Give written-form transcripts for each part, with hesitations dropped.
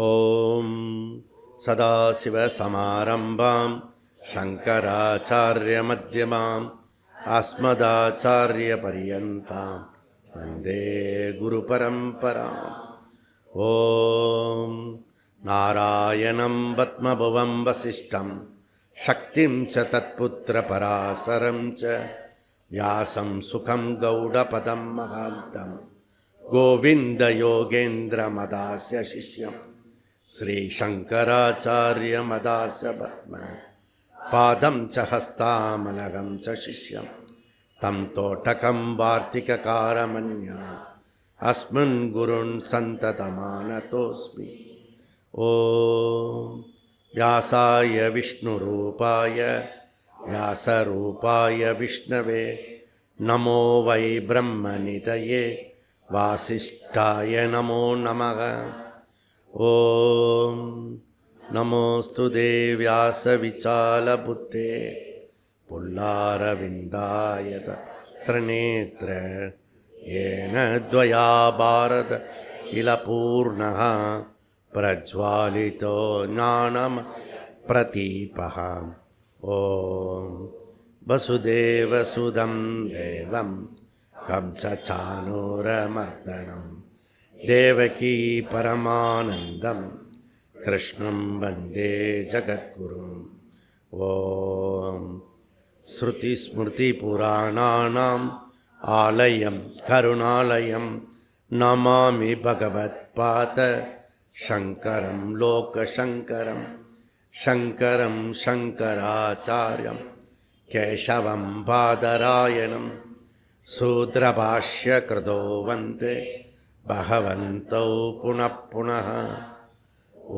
ஓம் சதாசிவசமாரம்பாம் சங்கராச்சார்யமத்யமாம் அஸ்மதாச்சார்யபரியந்தாம் வந்தே குருபரம்பராம். ஓம் நாராயணம் பத்மபுவம் வசிஷ்டம் சக்திம் ச தத்புத்திரபராசரம் ச வியாசம் சுகம் கௌடபதம் மகாந்தம் கோவிந்தயோகேந்திரமதாஸ்ய சிஷ்யம் ஸ்ரீசங்கராச்சார்யமதாஸ்ய பத்ம பாதம் ச ஹஸ்தாமலகம் ச சிஷ்யம் தம் தோட்டகம் வார்த்திககாரமன்யா அஸ்மின் குருன் சந்ததமானதோஸ்மி. ஓம் வியாசாய விஷ்ணுரூபாய வியாசரூபாய விஷ்ணவே நமோ வை பிரம்மநிதயே வாசிஷ்டாய நமோ நமः. ஓம் நமோஸ்து வியாசவிசாலபுத்தே புல்லாரவிந்தாய தத்ரநேத்ர ஏன த்வயா பாரத இலபூர்ணः பிரஜ்வாலிதோ ஞானம் பிரதீபः. ஓம் வசுதேவசுதம் தேவம் கம்சசானூரமர்தனம் தேவகீ பரமானந்தம் கிருஷ்ணம் வந்தே ஜகத்குரும். ஓம் ஸ்ருதிஸ்மிருதிபுராணானாம் ஆலயம் கருணாலயம் நமாமி பகவத்பாத சங்கரம் லோகசங்கரம் சங்கரம் சங்கராச்சார்யம் கேசவம் பாதராயணம் சூத்ரபாஷ்யக்ருதோ வந்தே பகவந்தௌ புனః புனः.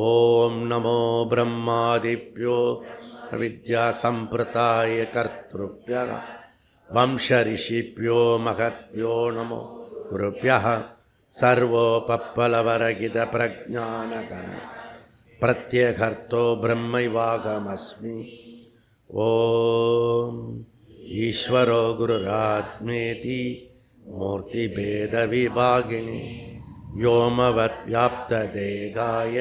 ஓம் நமோ பிரம்மாதிப்யோ வித்யாசம்பிரதாய கர்த்ருப்யः வம்சரிஷிப்யோ மகத்யோ நமோ குருப்யः சர்வோபப்ளவரகித பிரஜானகண பிரத்யகர்த்தோ பிரம்மைவாகமஸ்மி. ஓம் ஈஸ்வரோ குருராத்மேதி மூர்த்திபேதவிபாகினி வ்யோமவத் வியாப்ததேகாய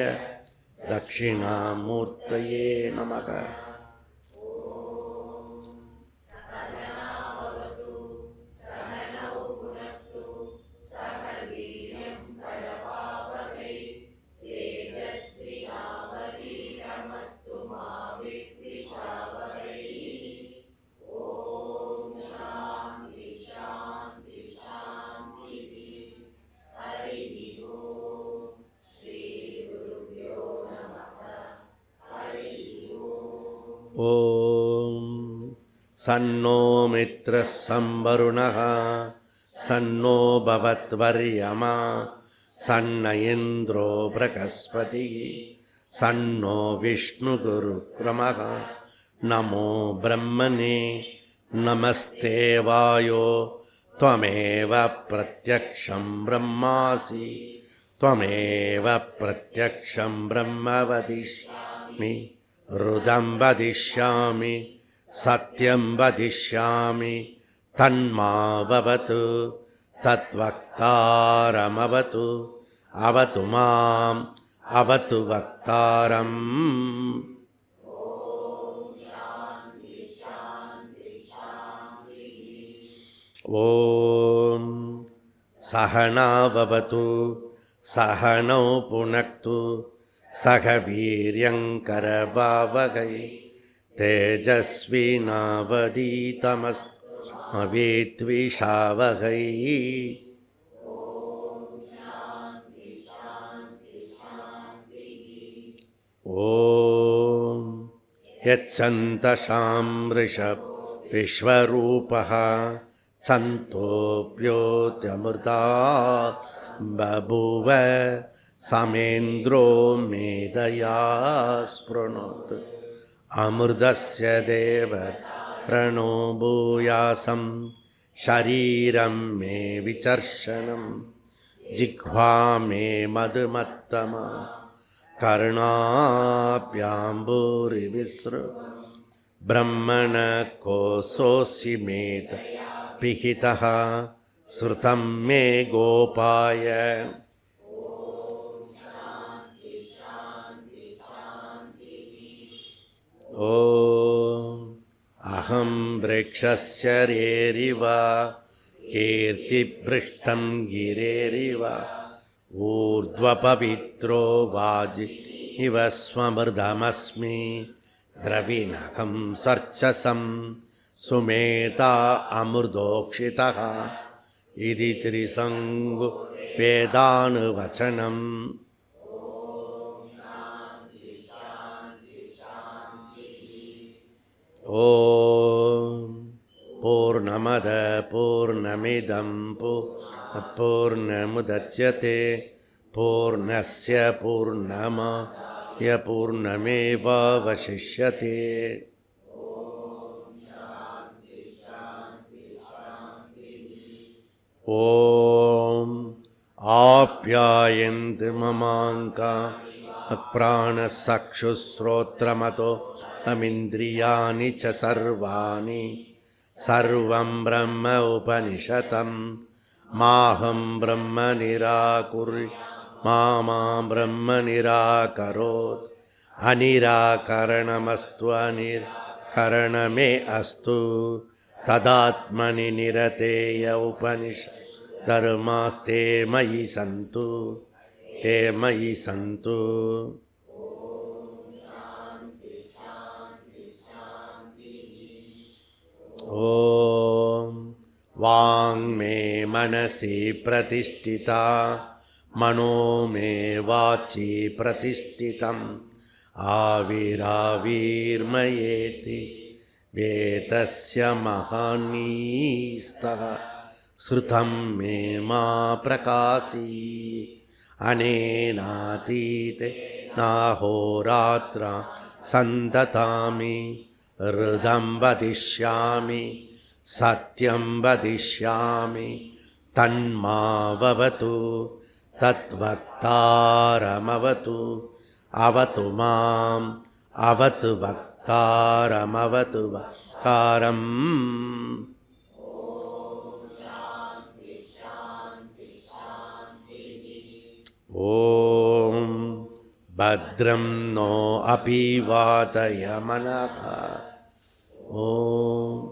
தட்சிணாமூர்த்தயே நமக. ஓம் சன்னோ மித்ரः சம்வருணः சன்னோ பவத்வர்யமா சன்ன இந்திரோ பிரகஸ்பதிः சன்னோ விஷ்ணுகுருக்ரமः. நமோ பிரம்மணே நமஸ்தே வாயோ த்வமேவ பிரத்யக்ஷம் பிரம்மாசி த்வமேவ பிரத்யக்ஷம் பிரம்ம வதிஷ்யாமி ருதம் வதிஷ்யாமி சத்யம் வதிஷ்யாமி தன்மாவது தத்வக்தாரமவது அவது மாம் அவது வக்தாரம். ஓம் சகனாவது சகனௌ புனக்து சக வீர்யங்கரவாவகை தேஜஸ்வினாவதீதமஸ்மவித்விஷாவகை. ஓம் யத்சந்தசாம் ரிஷப் விஸ்வரூபः சந்தோப்யோத்யமிர்தா பபுவ சமேந்திரோ மேதயா ஸ்ப்ருணோத் அமிர்தஸ்ய தேவ பிரணோ பூயாசம் ஷரீரம் மே விசர்ஷனம் ஜிஹ்வா மே மதுமத்தமா கர்ணாப்யாம்பூரி விஸ்ரு ब्रह्मण कोऽसोऽसि मेत पिहितः श्रुतं मे गोपाय। ஓம் அகம் விரக்ஷஸ்ய ரேரிவ கீர்த்திப்ருஷ்டம் கிரேரிவ ஊர்த்வபவித்ரோ வாஜி இவ ஸ்வமிருதமஸ்மி திரவிணகம் சர்ச்சசம் சுமேதா அமிர்தோக்ஷிதः இதி திரிசங்கு வேதானுவச்சனம். ஓம் பூர்ணமத பூர்ணமிதம் பூர்ணமுதச்யதே பூர்ணஸ்ய பூர்ணமாய பூர்ணமேவாவசிஷ்யதே. ஓம் ஆப்யாயந்து மமாங்கா பிராணசக்ஷுஸ்ரோத்ரமதோ அமிந்திரியாணி ச சர்வாணி சர்வம் பிரம்ம உபனிஷதம் மாஹம் பிரம்ம நிராகுரு மாமா பிரம்ம நிராகரோத் அநிராகரணமஸ்து அநிர்கரணமே அஸ்து ததாத்மனி நிரதேய உபனிஷத் தர்மாஸ்தே மயி சந்து தே மயி சந்து. ஓம் வாங்மே மனசி பிரதிஷ்டிதா மனோ மே வாச்சி பிரதிஷ்டிதம் ஆவிராவிர்மயேதி வேதஸ்ய மகாநீஸ்தः ஸ்ருதம் மே மா பிரகாசி அனேனாதீதே நாஹோராத்ரா சந்ததாமி ருதம் வதிஷ்யாமி சத்யம் வதிஷ்யாமி தன்மாவது தத்வக்தாரமவது அவது மாம் அவது வக்தாரமவது வக்தாரம். ஓம் பத்ரம் நோ அபிவாதயமனः. ஓம்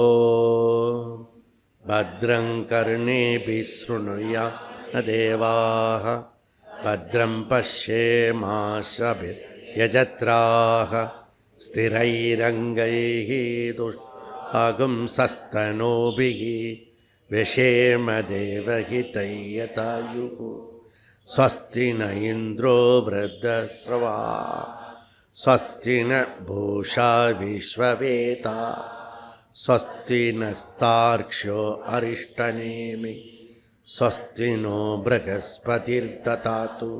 ஓம் பத்ரம் கர்ணேபிः ஸ்ருணுயாத் தேவாः பத்ரம் பஷ்யேமாஷபிர்யஜத்ராः ஸ்திரைரங்கைः துஷ்டாகும்சஸ்தனூபிः விஷேம தேவஹிதய்யதாயுः. ஸ்வஸ்தி ந இந்திரோ வ்ருத்தஸ்ரவா ஸ்வஸ்தி ந பூஷா விஸ்வவேதா ஸ்வஸ்தி நஸ்தார்க்ஷ்யோ அரிஷ்டநேமி ஸ்வஸ்தி நோ ப்ரஹஸ்பதிர்ததாது.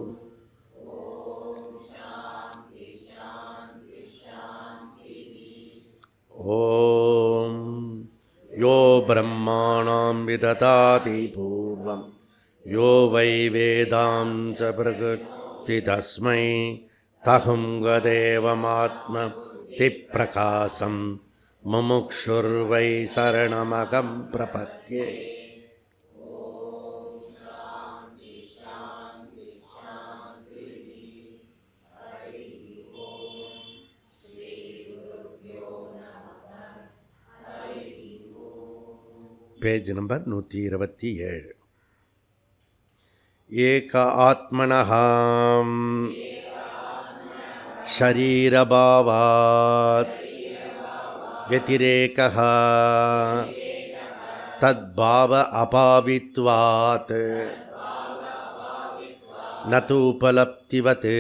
ஓம் யோ பிரம்மாணாம் விததாதி பூர்வம் யோ வை வேதாம்ச பிரகிருதி தஸ்மை தஹும் கதேவமாத்மதி பிரகாசம் முமுக்ஷுர்வை சரணமகம் பிரபத்யே. Page number 127. ஏக ஆத்மனः ஷரீரபாவாத் व्यतिरेकः तद्भाव अपावित्वात् न तु उपलब्धिवत्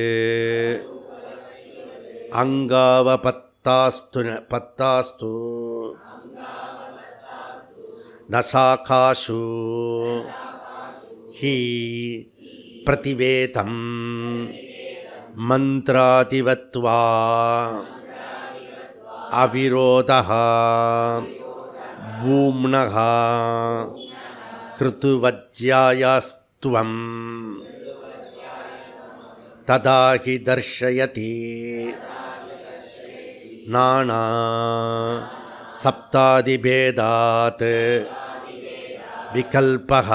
अंगावपत्तास्तु न शाखासु हि प्रतिवेदं मंत्रादिवत्वा अविरोधः भूम्नः कृतुवज्यायास्त्वं तदा हि दर्शयति नाना सप्तादिभेदात् विकल्पः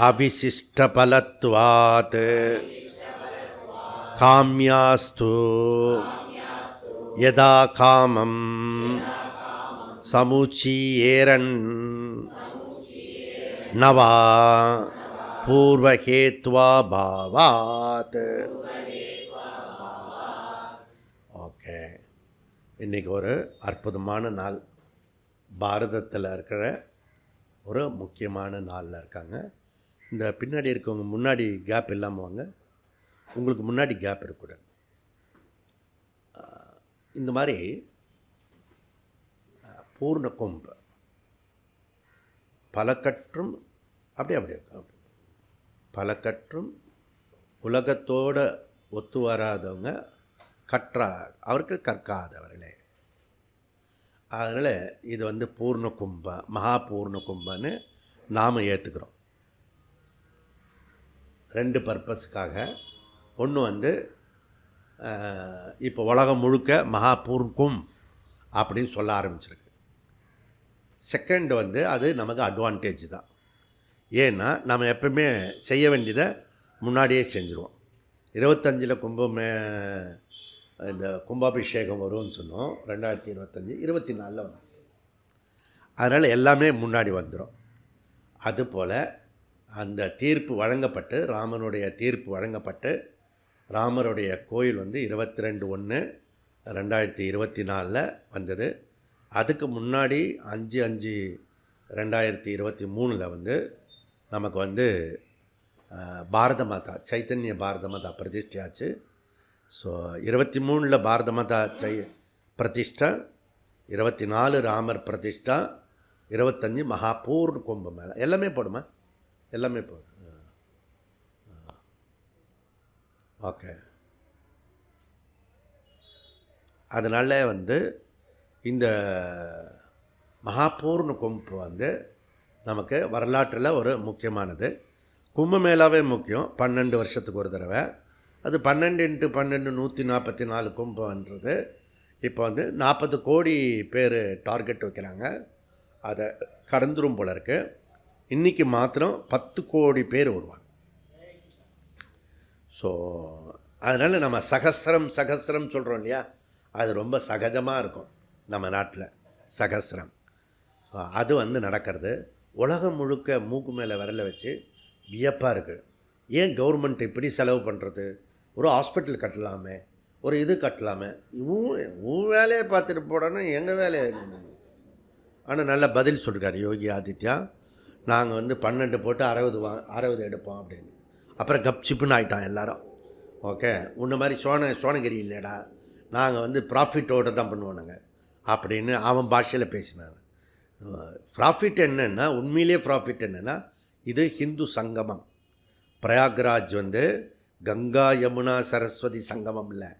அவிசிஷ்டபலத்வாத் காம்யாஸ்து யதா காமம் சமுச்சீயேரன் நவா பூர்வஹேத்வாபாவாத். ஓகே, இன்றைக்கி ஒரு அற்புதமான நாள். பாரதத்தில் இருக்கிற ஒரு முக்கியமான நாளில் இருக்காங்க. இந்த பின்னாடி இருக்கவங்க முன்னாடி கேப் இல்லாமல் வாங்க, உங்களுக்கு முன்னாடி கேப் இருக்கக்கூடாது. இந்த மாதிரி பூர்ண கும்ப பலக்கற்றும் அப்படியே பலக்கற்றும் உலகத்தோட ஒத்து வராதவங்க அவர்கள் கற்காதவர்களே. அதனால் இது பூர்ண கும்ப, மகா பூர்ண கும்பன்னு நாம் ஏற்றுக்கிறோம். 2 பர்பஸுக்காக. ஒன்று இப்போ உலகம் முழுக்க மகா பூர்ணம் அப்படின்னு சொல்ல ஆரம்பிச்சிருக்கு. செகண்ட் அது நமக்கு அட்வான்டேஜ் தான். ஏன்னா நம்ம எப்பவுமே செய்ய வேண்டியதை முன்னாடியே செஞ்சுருவோம். 25 இந்த கும்பாபிஷேகம் வரும்னு சொன்னோம். 2025 24 வந்து, அதனால் எல்லாமே முன்னாடி வந்துடும். அதுபோல் அந்த தீர்ப்பு வழங்கப்பட்டு, ராமனுடைய தீர்ப்பு வழங்கப்பட்டு, ராமருடைய கோயில் 22/1/2024 வந்தது. அதுக்கு முன்னாடி 5/5/2023 நமக்கு பாரத மாதா சைத்தன்ய பாரத மாதா பிரதிஷ்டையாச்சு. ஸோ 23 பாரத மாதா பிரதிஷ்டா, 24 ராமர் பிரதிஷ்டா, 25 மகாபூர்ண கும்ப மேளா. எல்லாமே போடுமா? எல்லாமே போடும். ஓகே. அதனால் இந்த மகாபூர்ண கும்ப நமக்கு வரலாற்றில் ஒரு முக்கியமானது. கும்பமேளாவே முக்கியம். 12 வருஷத்துக்கு ஒரு தடவை. அது 12x12 144 கும்பம்ன்றது. இப்போ 40 கோடி பேர் டார்கெட் வைக்கிறாங்க. அதை கடந்துரும் போல இருக்குது. இன்றைக்கி மாத்திரம் 10 கோடி பேர் வருவாங்க. ஸோ அதனால் நம்ம சகஸ்ரம் சொல்கிறோம் இல்லையா, அது ரொம்ப சகஜமாக இருக்கும் நம்ம நாட்டில். சகஸ்ரம் அது நடக்கிறது. உலகம் முழுக்க மூக்கு மேலே விரல வச்சு வியப்பாக இருக்குது. ஏன் கவர்மெண்ட் இப்படி செலவு பண்ணுறது? ஒரு ஹாஸ்பிட்டல் கட்டலாமே, ஒரு இது கட்டலாமே. உன் வேலையை பார்த்துட்டு போடணும், எங்கள் வேலையை. ஆனால் நல்ல பதில் சொல்லிருக்காரு யோகி ஆதித்யா. நாங்கள் 12 போட்டு 60 எடுப்போம் அப்படின்னு. அப்புறம் கப்சிப்புன்னு ஆகிட்டான் எல்லாரும். ஓகே, உன்ன மாதிரி சோனகிரி இல்லைடா, நாங்கள் ப்ராஃபிட்டோடு தான் பண்ணுவோனுங்க அப்படின்னு அவன் பாஷையில் பேசினார். ப்ராஃபிட் என்னென்னா, உண்மையிலே ப்ராஃபிட் என்னென்னா, இது ஹிந்து சங்கமம். பிரயாக்ராஜ் கங்கா யமுனா சரஸ்வதி சங்கமம் இல்லை,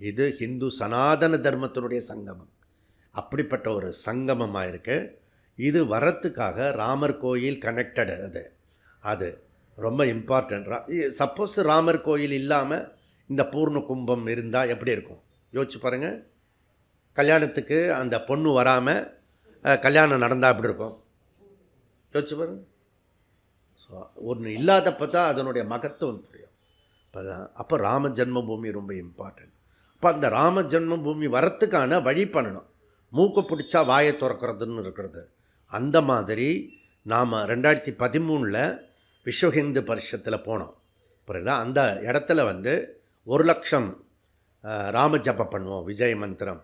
இது ஹிந்து சனாதன தர்மத்தினுடைய சங்கமம். அப்படிப்பட்ட ஒரு சங்கமமாக இருக்குது. இது வரத்துக்காக ராமர் கோயில் கனெக்டடு. அது ரொம்ப இம்பார்ட்டன்ட். சப்போஸ் ராமர் கோயில் இல்லாமல் இந்த பூர்ண கும்பம் இருந்தால் எப்படி இருக்கும் யோசிச்சு பாருங்கள். கல்யாணத்துக்கு அந்த பொண்ணு வராமல் கல்யாணம் நடந்தால் எப்படி இருக்கும் யோசிச்சு பாருங்கள். ஸோ ஒன்று இல்லாதப்போ தான் அதனுடைய மகத்துவம் புரியும். அப்போ ராம ஜென்மபூமி ரொம்ப இம்பார்ட்டன்ட். அப்போ அந்த ராம ஜென்மபூமி வரத்துக்கான வழி பண்ணணும். மூக்கு பிடிச்சா வாயை திறக்கிறதுன்னு இருக்கிறது. அந்த மாதிரி நாம் 2013 விஸ்வ ஹிந்து பரிஷத்தில் போனோம். புரியுதா? அந்த இடத்துல 1,00,000 ராம ஜபம் பண்ணுவோம், விஜய் மந்திரம்.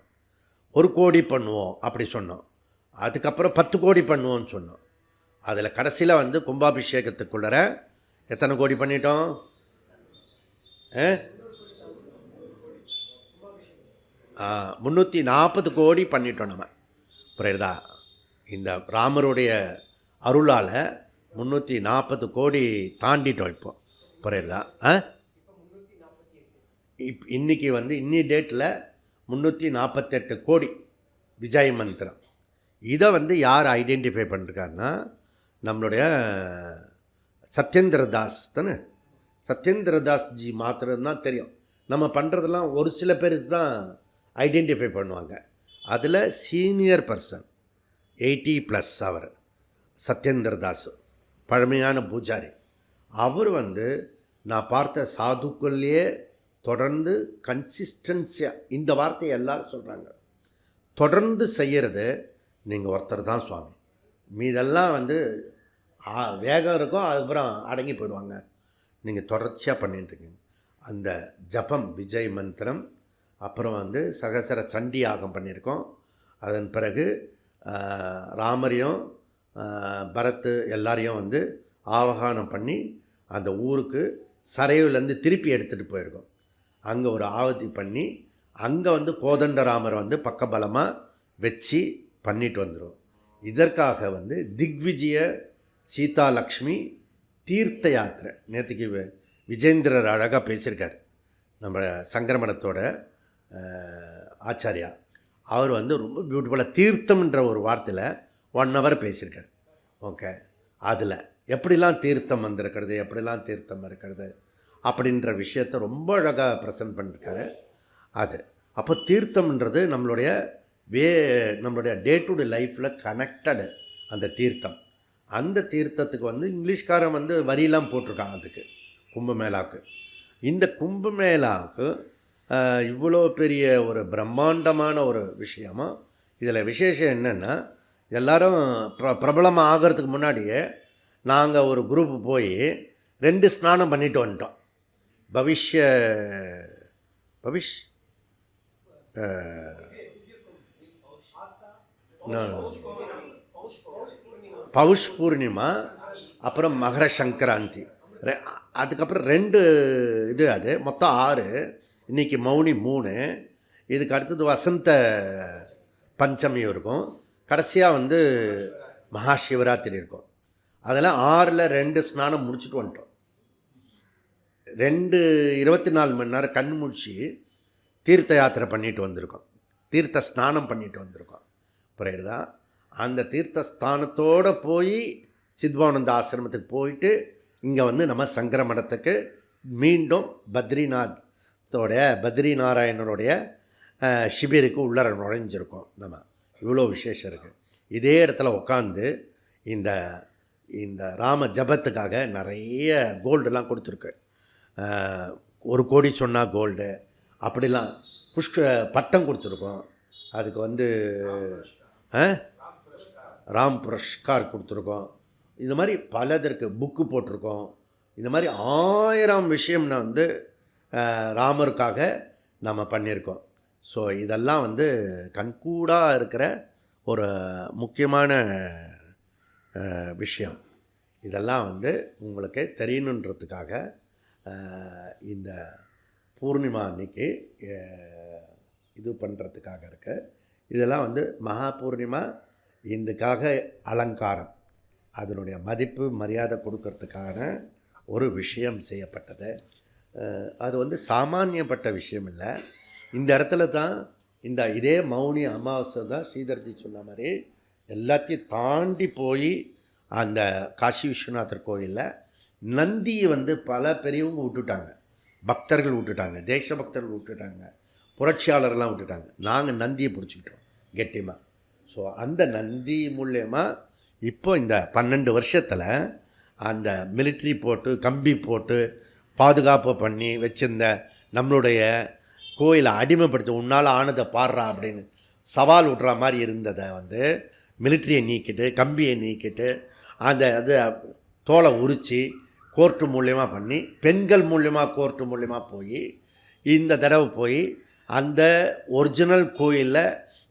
1 கோடி பண்ணுவோம் அப்படி சொன்னோம். அதுக்கப்புறம் 10 கோடி பண்ணுவோன்னு சொன்னோம். அதில் கடைசியில் கும்பாபிஷேகத்துக்குள்ளர எத்தனை கோடி பண்ணிட்டோம்? 340 கோடி பண்ணிட்டோம் நம்ம. புரியுதா? இந்த ராமருடைய அருளால் 340 கோடி தாண்டிட்டோம் இப்போ. புரியுதா? இன்றைக்கி இன்னி டேட்டில் 348 கோடி விஜய் மந்திரம். இதை யார் ஐடென்டிஃபை பண்ணிருக்காருன்னா, நம்மளுடைய சத்யேந்திர தாஸ் தானே. சத்யேந்திர தாஸ்ஜி மாத்திரம்தான் தெரியும். நம்ம பண்ணுறதெல்லாம் ஒரு சில பேருக்கு தான் ஐடென்டிஃபை பண்ணுவாங்க. அதில் சீனியர் பர்சன் 80+ அவர் சத்யேந்திர தாஸ், பழமையான பூஜாரி. அவர் வந்து நான் பார்த்த சாதுக்கள்லேயே தொடர்ந்து கன்சிஸ்டன்சியாக இந்த வார்த்தையை எல்லோரும் சொல்கிறாங்க, தொடர்ந்து செய்கிறது நீங்கள் ஒருத்தர் தான் சுவாமி. மீதெல்லாம் வந்து வேகம் இருக்கும், அதுக்கப்புறம் அடங்கி போயிடுவாங்க. நீங்கள் தொடர்ச்சியாக பண்ணிட்டுருக்கீங்க. அந்த ஜபம் விஜய் மந்திரம், அப்புறம் வந்து சகசர சண்டி யாகம் பண்ணியிருக்கோம். அதன் பிறகு ராமரையும் பரத்து எல்லாரையும் வந்து ஆவகானம் பண்ணி அந்த ஊருக்கு சரையூர்லேருந்து திருப்பி எடுத்துகிட்டு போயிருக்கோம். அங்கே ஒரு ஆவதி பண்ணி அங்கே வந்து கோதண்டராமரை வந்து பக்கபலமாக வச்சு பண்ணிட்டு வந்துடும். இதற்காக வந்து திக்விஜய சீதாலக்ஷ்மி தீர்த்த யாத்திரை நேற்றுக்கு விஜேந்திரர் அழகாக பேசியிருக்கார். நம்ம சங்கரமணத்தோட ஆச்சாரியா அவர் வந்து ரொம்ப பியூட்டிஃபுல்லாக தீர்த்தம்ன்ற ஒரு வார்த்தையில் 1 hour பேசியிருக்கார். ஓகே, அதில் எப்படிலாம் தீர்த்தம் வந்திருக்கிறது, எப்படிலாம் தீர்த்தம் இருக்கிறது அப்படின்ற விஷயத்தை ரொம்ப அழகாக ப்ரெசன்ட் பண்ணியிருக்காரு. அது அப்போ தீர்த்தம்ன்றது நம்மளுடைய நம்மளுடைய டே டு டே லைஃப்பில் கனெக்டடு. அந்த தீர்த்தம், அந்த தீர்த்தத்துக்கு வந்து இங்கிலீஷ்காரன் வந்து வரியெல்லாம் போட்டிருக்கான் அதுக்கு, கும்பமேளாவுக்கு. இந்த கும்பமேளாவுக்கு இவ்வளோ பெரிய ஒரு பிரம்மாண்டமான ஒரு விஷயமா. இதில் விசேஷம் என்னென்னா, எல்லோரும் பிரபலமாக ஆகிறதுக்கு முன்னாடியே நாங்கள் ஒரு குரூப்பு போய் 2 ஸ்நானம் பண்ணிட்டு வந்துட்டோம். பௌஷ் பூர்ணிமா, அப்புறம் மகர சங்கராந்தி, அதுக்கப்புறம் 2 இது, அது மொத்தம் 6. இன்றைக்கி மௌனி 3, இதுக்கு அடுத்தது வசந்த பஞ்சமி இருக்கும், கடைசியாக வந்து மகா சிவராத்திரி இருக்கும். அதில் 6ல் 2 ஸ்நானம் முடிச்சுட்டு வந்துட்டோம். 24 மணி நேரம் கண் முடிச்சு தீர்த்த யாத்திரை பண்ணிட்டு வந்திருக்கோம், தீர்த்த ஸ்நானம் பண்ணிட்டு வந்திருக்கோம். புரியுதா? அந்த தீர்த்த ஸ்தானத்தோடு போய் சித்வானந்த ஆசிரமத்துக்கு போயிட்டு இங்கே வந்து நம்ம சங்கர மடத்துக்கு மீண்டும் பத்ரி நாராயணருடைய சிபிருக்கு உள்ளர நுழைஞ்சிருக்கோம். நம்ம இவ்வளோ விசேஷம் இருக்குது. இதே இடத்துல உட்காந்து இந்த இந்த ராம ஜபத்துக்காக நிறைய கோல்டெலாம் கொடுத்துருக்கு. 1 கோடி சொன்னால் கோல்டு, அப்படிலாம் பட்டம் கொடுத்துருக்கோம். அதுக்கு வந்து ராம் புரஸ்கார் கொடுத்துருக்கோம். இந்த மாதிரி பலதற்கு புக்கு போட்டிருக்கோம். இந்த மாதிரி 1000 விஷயம் வந்து ராமருக்காக நம்ம பண்ணியிருக்கோம். ஸோ இதெல்லாம் வந்து கண்கூடாக இருக்கிற ஒரு முக்கியமான விஷயம். இதெல்லாம் வந்து உங்களுக்கு தெரியணுன்றதுக்காக இந்த பூர்ணிமா அன்னைக்கு இது பண்ணுறதுக்காக இருக்கு. இதெல்லாம் வந்து மகா பூர்ணிமா இதுக்காக அலங்காரம், அதனுடைய மதிப்பு மரியாதை கொடுக்கறதுக்கான ஒரு விஷயம் செய்யப்பட்டது. அது வந்து சாமானியப்பட்ட விஷயம் இல்லை. இந்த இடத்துல தான் இதே மௌனி அமாவாசை தான் ஸ்ரீதர்ஜி சொன்ன மாதிரி எல்லாத்தையும் தாண்டி போய் அந்த காசி விஸ்வநாதர் கோயிலில் நந்தியை வந்து பல பெரியவங்க விட்டுட்டாங்க, பக்தர்கள் விட்டுட்டாங்க, தேச பக்தர்கள் விட்டுட்டாங்க, புரட்சியாளர்லாம் விட்டுட்டாங்க. நாங்கள் நந்தியை பிடிச்சிக்கிட்டோம் கெட்டியமாக. ஸோ அந்த நந்தி மூலயமா இப்போ இந்த 12 வருஷத்தில் அந்த மிலிட்ரி போட்டு கம்பி போட்டு பாதுகாப்பு பண்ணி வச்சிருந்த நம்மளுடைய கோயிலை அடிமைப்படுத்தி உன்னால் ஆனதை பாடுறா அப்படின்னு சவால் விட்ற மாதிரி இருந்ததை வந்து மிலிட்ரியை நீக்கிட்டு கம்பியை நீக்கிட்டு அந்த அது தோலை உரித்து கோர்ட்டு மூலியமாக பண்ணி பெண்கள் மூலியமாக கோர்ட்டு மூலியமாக போய் இந்த தடவை போய் அந்த ஒரிஜினல் கோயிலில்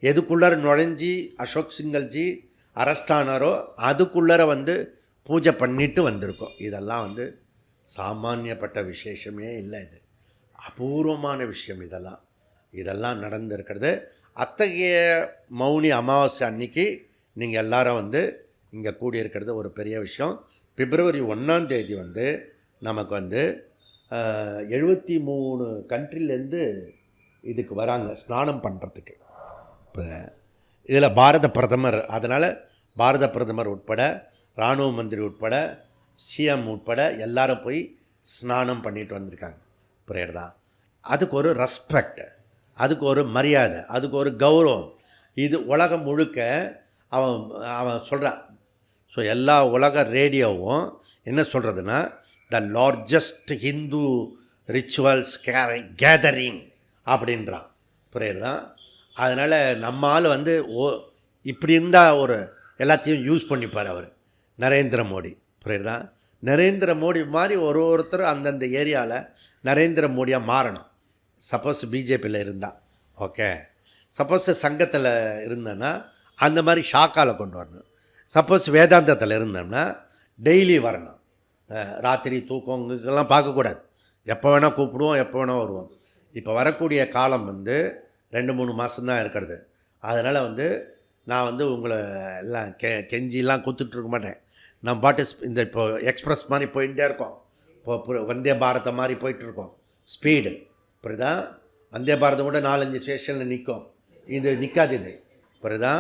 எதுக்குள்ளார நுழைஞ்சி அசோக் சிங்கல்ஜி அரெஸ்ட் ஆனாரோ அதுக்குள்ளார வந்து பூஜை பண்ணிட்டு வந்திருக்கோம். இதெல்லாம் வந்து சாமானியப்பட்ட விசேஷமே இல்லை, இது அபூர்வமான விஷயம். இதெல்லாம் நடந்திருக்கிறது. அத்தகைய மௌனி அமாவாசை அன்னைக்கு நீங்கள் எல்லாரும் வந்து இங்கே கூடியிருக்கிறது ஒரு பெரிய விஷயம். பிப்ரவரி 1ஆம் தேதி வந்து நமக்கு வந்து 73 கண்ட்ரிலேருந்து இதுக்கு வராங்க ஸ்நானம் பண்ணுறதுக்கு. இப்போ இதில் பாரத பிரதமர், அதனால் பாரத பிரதமர் உட்பட இராணுவ மந்திரி உட்பட சிஎம் உட்பட எல்லாரும் போய் ஸ்நானம் பண்ணிட்டு வந்திருக்காங்க. புரியுறதா? அதுக்கு ஒரு ரெஸ்பெக்ட், அதுக்கு ஒரு மரியாதை, அதுக்கு ஒரு கௌரவம். இது உலகம் முழுக்க அவன் சொல்கிறான். ஸோ எல்லா உலக ரேடியோவும் என்ன சொல்கிறதுனா, the largest Hindu rituals gathering அப்படின்றான். புரியுறதா? அதனால் நம்மால் வந்து இப்படி இருந்தால் ஒரு எல்லாத்தையும் யூஸ் பண்ணிப்பார் அவர் நரேந்திர மோடி. புரியுறதா? நரேந்திர மோடி மாதிரி ஒருத்தர் அந்தந்த ஏரியாவில் நரேந்திர மோடியாக மாறணும். சப்போஸ் பிஜேபியில் இருந்தால் ஓகே, சப்போஸ் சங்கத்தில் இருந்தேன்னா அந்த மாதிரி ஷாக்காவில் கொண்டு வரணும். சப்போஸ் வேதாந்தத்தில் இருந்தோம்னா டெய்லி வரணும். ராத்திரி தூக்கங்கெல்லாம் பார்க்கக்கூடாது. எப்போ வேணால் கூப்பிடுவோம், எப்போ வேணால் வருவோம். இப்போ வரக்கூடிய காலம் வந்து 2-3 மாதம்தான் இருக்கிறது. அதனால் வந்து நான் வந்து உங்களை எல்லாம் கெஞ்சிலாம் கொடுத்துட்ருக்க மாட்டேன். நம்ம பாட்டு இந்த இப்போ எக்ஸ்பிரஸ் மாதிரி போயிட்டே இருக்கோம். இப்போ வந்தே பாரத்தை மாதிரி போயிட்டுருக்கோம் ஸ்பீடு. புரியுதா? வந்தே பாரதம் கூட 4-5 ஸ்டேஷனில் நிற்கும், இது நிற்காது. இது புரியுதா?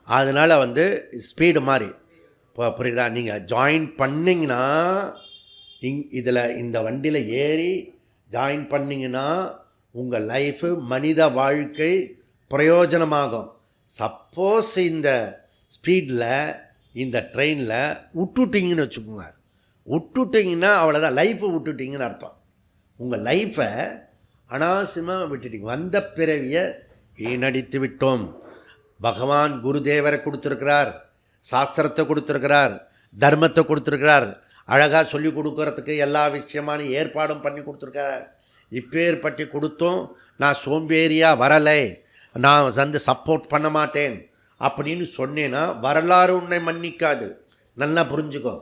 அதனால் வந்து ஸ்பீடு மாதிரி இப்போ புரியுதா? நீங்கள் ஜாயின் பண்ணிங்கன்னா இதில் இந்த வண்டியில் ஏறி ஜாயின் பண்ணிங்கன்னா உங்கள் லைஃபு மனித வாழ்க்கை பிரயோஜனமாகும். சப்போஸ் இந்த ஸ்பீடில் இந்த ட்ரெயினில் விட்டுட்டிங்கன்னு வச்சுக்கோங்க, விட்டுட்டிங்கன்னா அவ்வளோதான், லைஃப்பை விட்டுட்டிங்கன்னு அர்த்தம். உங்கள் லைஃப்பை அனாவசியமாக விட்டுட்டிங்க. வந்த பிறவியை வீணடித்து விட்டோம். பகவான் குருதேவரை கொடுத்துருக்கிறார், சாஸ்திரத்தை கொடுத்துருக்கிறார், தர்மத்தை கொடுத்துருக்கிறார், அழகாக சொல்லி கொடுக்கறதுக்கு எல்லா விஷயமான ஏற்பாடும் பண்ணி கொடுத்துருக்கார். இப்பேற்பட்டி கொடுத்தும் நான் சோம்பேறியாக வரலை, நான் வந்து சப்போர்ட் பண்ண மாட்டேன் அப்படின்னு சொன்னேன்னா வரலாறு உன்னை மன்னிக்காது. நல்லா புரிஞ்சுக்கோ.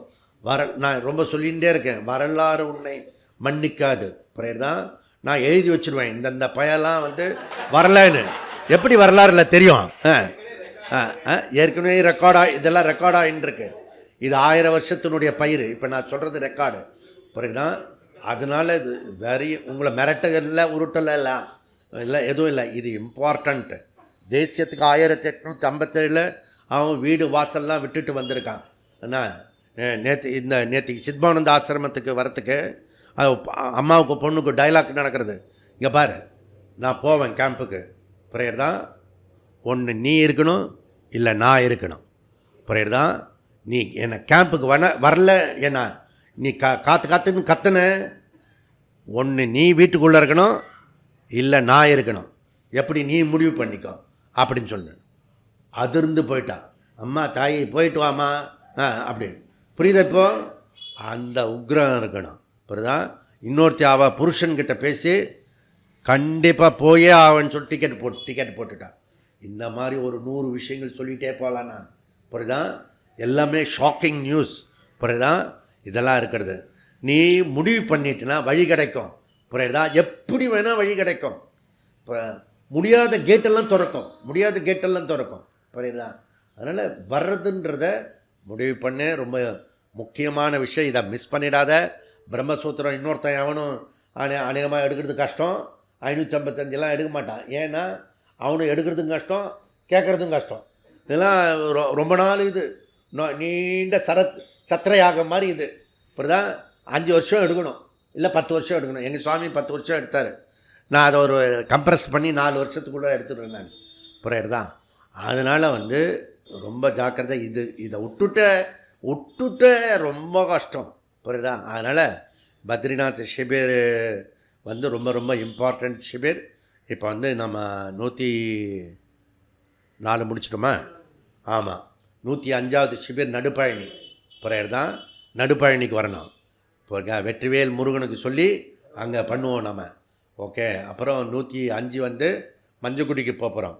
நான் ரொம்ப சொல்லிகிட்டே இருக்கேன், வரலாறு உன்னை மன்னிக்காது. புரியுதுதான்? நான் எழுதி வச்சுருவேன் இந்தந்த பயெல்லாம் வந்து வரலன்னு. எப்படி வரலாறுல தெரியும்? ஏற்கனவே இதெல்லாம் ரெக்கார்டாகின்னு இருக்கு. இது 1000 வருஷத்தினுடைய பயிர். இப்போ நான் சொல்கிறது ரெக்கார்டு. புரியுதுதான்? அதனால் இது உங்களை மிரட்டல உருட்டல இல்லை எதுவும் இல்லை. இது இம்பார்ட்டண்ட்டு. தேசியத்துக்கு 1857 அவன் வீடு வாசல்லாம் விட்டுட்டு வந்திருக்கான். என்ன நேற்றுக்கு சித்மானந்த ஆசிரமத்துக்கு வரத்துக்கு அம்மாவுக்கு பொண்ணுக்கு டைலாக் நடக்கிறது. இங்கே பாரு, நான் போவேன் கேம்புக்கு. புரியுறதா? ஒன்று நீ இருக்கணும், இல்லை நான் இருக்கணும். புரியுறதா? நீ என்னை கேம்புக்கு வரல, ஏன்னா நீ காத்துன்னு கத்துன. ஒன்று நீ வீட்டுக்குள்ளே இருக்கணும், இல்லை நான் இருக்கணும். எப்படி நீ முடிவு பண்ணிக்கோ அப்படின்னு சொன்னேன். அதிர்ந்து போயிட்டான். அம்மா தாய் போயிட்டு வாமா அப்படின்னு. புரியுதா? இப்போ அந்த உக்ரம் இருக்கணும். புரியுதா? இன்னொருத்தி அவள் புருஷன்கிட்ட பேசி கண்டிப்பாக போயே ஆவன்னு சொல்லி டிக்கெட் போட்டுட்டான். இந்த மாதிரி ஒரு 100 விஷயங்கள் சொல்லிகிட்டே போகலாம் நான். புரியுதா? எல்லாமே ஷாக்கிங் நியூஸ். புரியுதா? இதெல்லாம் இருக்கிறது. நீ முடிவு பண்ணிட்டுனா வழி கிடைக்கும். புரியுதா? எப்படி வேணால் வழி கிடைக்கும். இப்போ முடியாத கேட்டெல்லாம் திறக்கும். புரியுதா? அதனால் வர்றதுன்றத முடிவு பண்ண ரொம்ப முக்கியமான விஷயம். இதை மிஸ் பண்ணிடாத. பிரம்மசூத்திரம் இன்னொருத்தன் எவனும் அநேகமாக எடுக்கிறது கஷ்டம். 555 எடுக்க மாட்டான். ஏன்னா அவனும் எடுக்கிறதும் கஷ்டம், கேட்குறதும் கஷ்டம். இதெல்லாம் ரொம்ப நாள் இது நீண்ட சத்திரையாக மாதிரி இது. இப்படிதான் 5 வருஷம் எடுக்கணும், இல்லை 10 வருஷம் எடுக்கணும். எங்கள் சுவாமி 10 வருஷம் எடுத்தார். நான் அதை ஒரு கம்ப்ரெஸ் பண்ணி 4 வருஷத்துக்குள்ளே எடுத்துடுறேன் நான். புரியுறதா? அதனால் வந்து ரொம்ப ஜாக்கிரதை. இதை விட்டுட்ட ரொம்ப கஷ்டம். புரியுதா? அதனால் பத்ரிநாத் ஷிபிர் வந்து ரொம்ப ரொம்ப இம்பார்ட்டண்ட் ஷிபிர். இப்போ வந்து நம்ம 104 முடிச்சிட்டோமா? ஆமாம், 105வது ஷிபிர் நடுப்பழனி. புரியுறதா? நடுப்பழனிக்கு வரணும். இப்போ வெற்றிவேல் முருகனுக்கு சொல்லி அங்கே பண்ணுவோம் நம்ம. ஓகே. அப்புறம் 105 வந்து மஞ்சக்குடிக்கு போகிறோம்.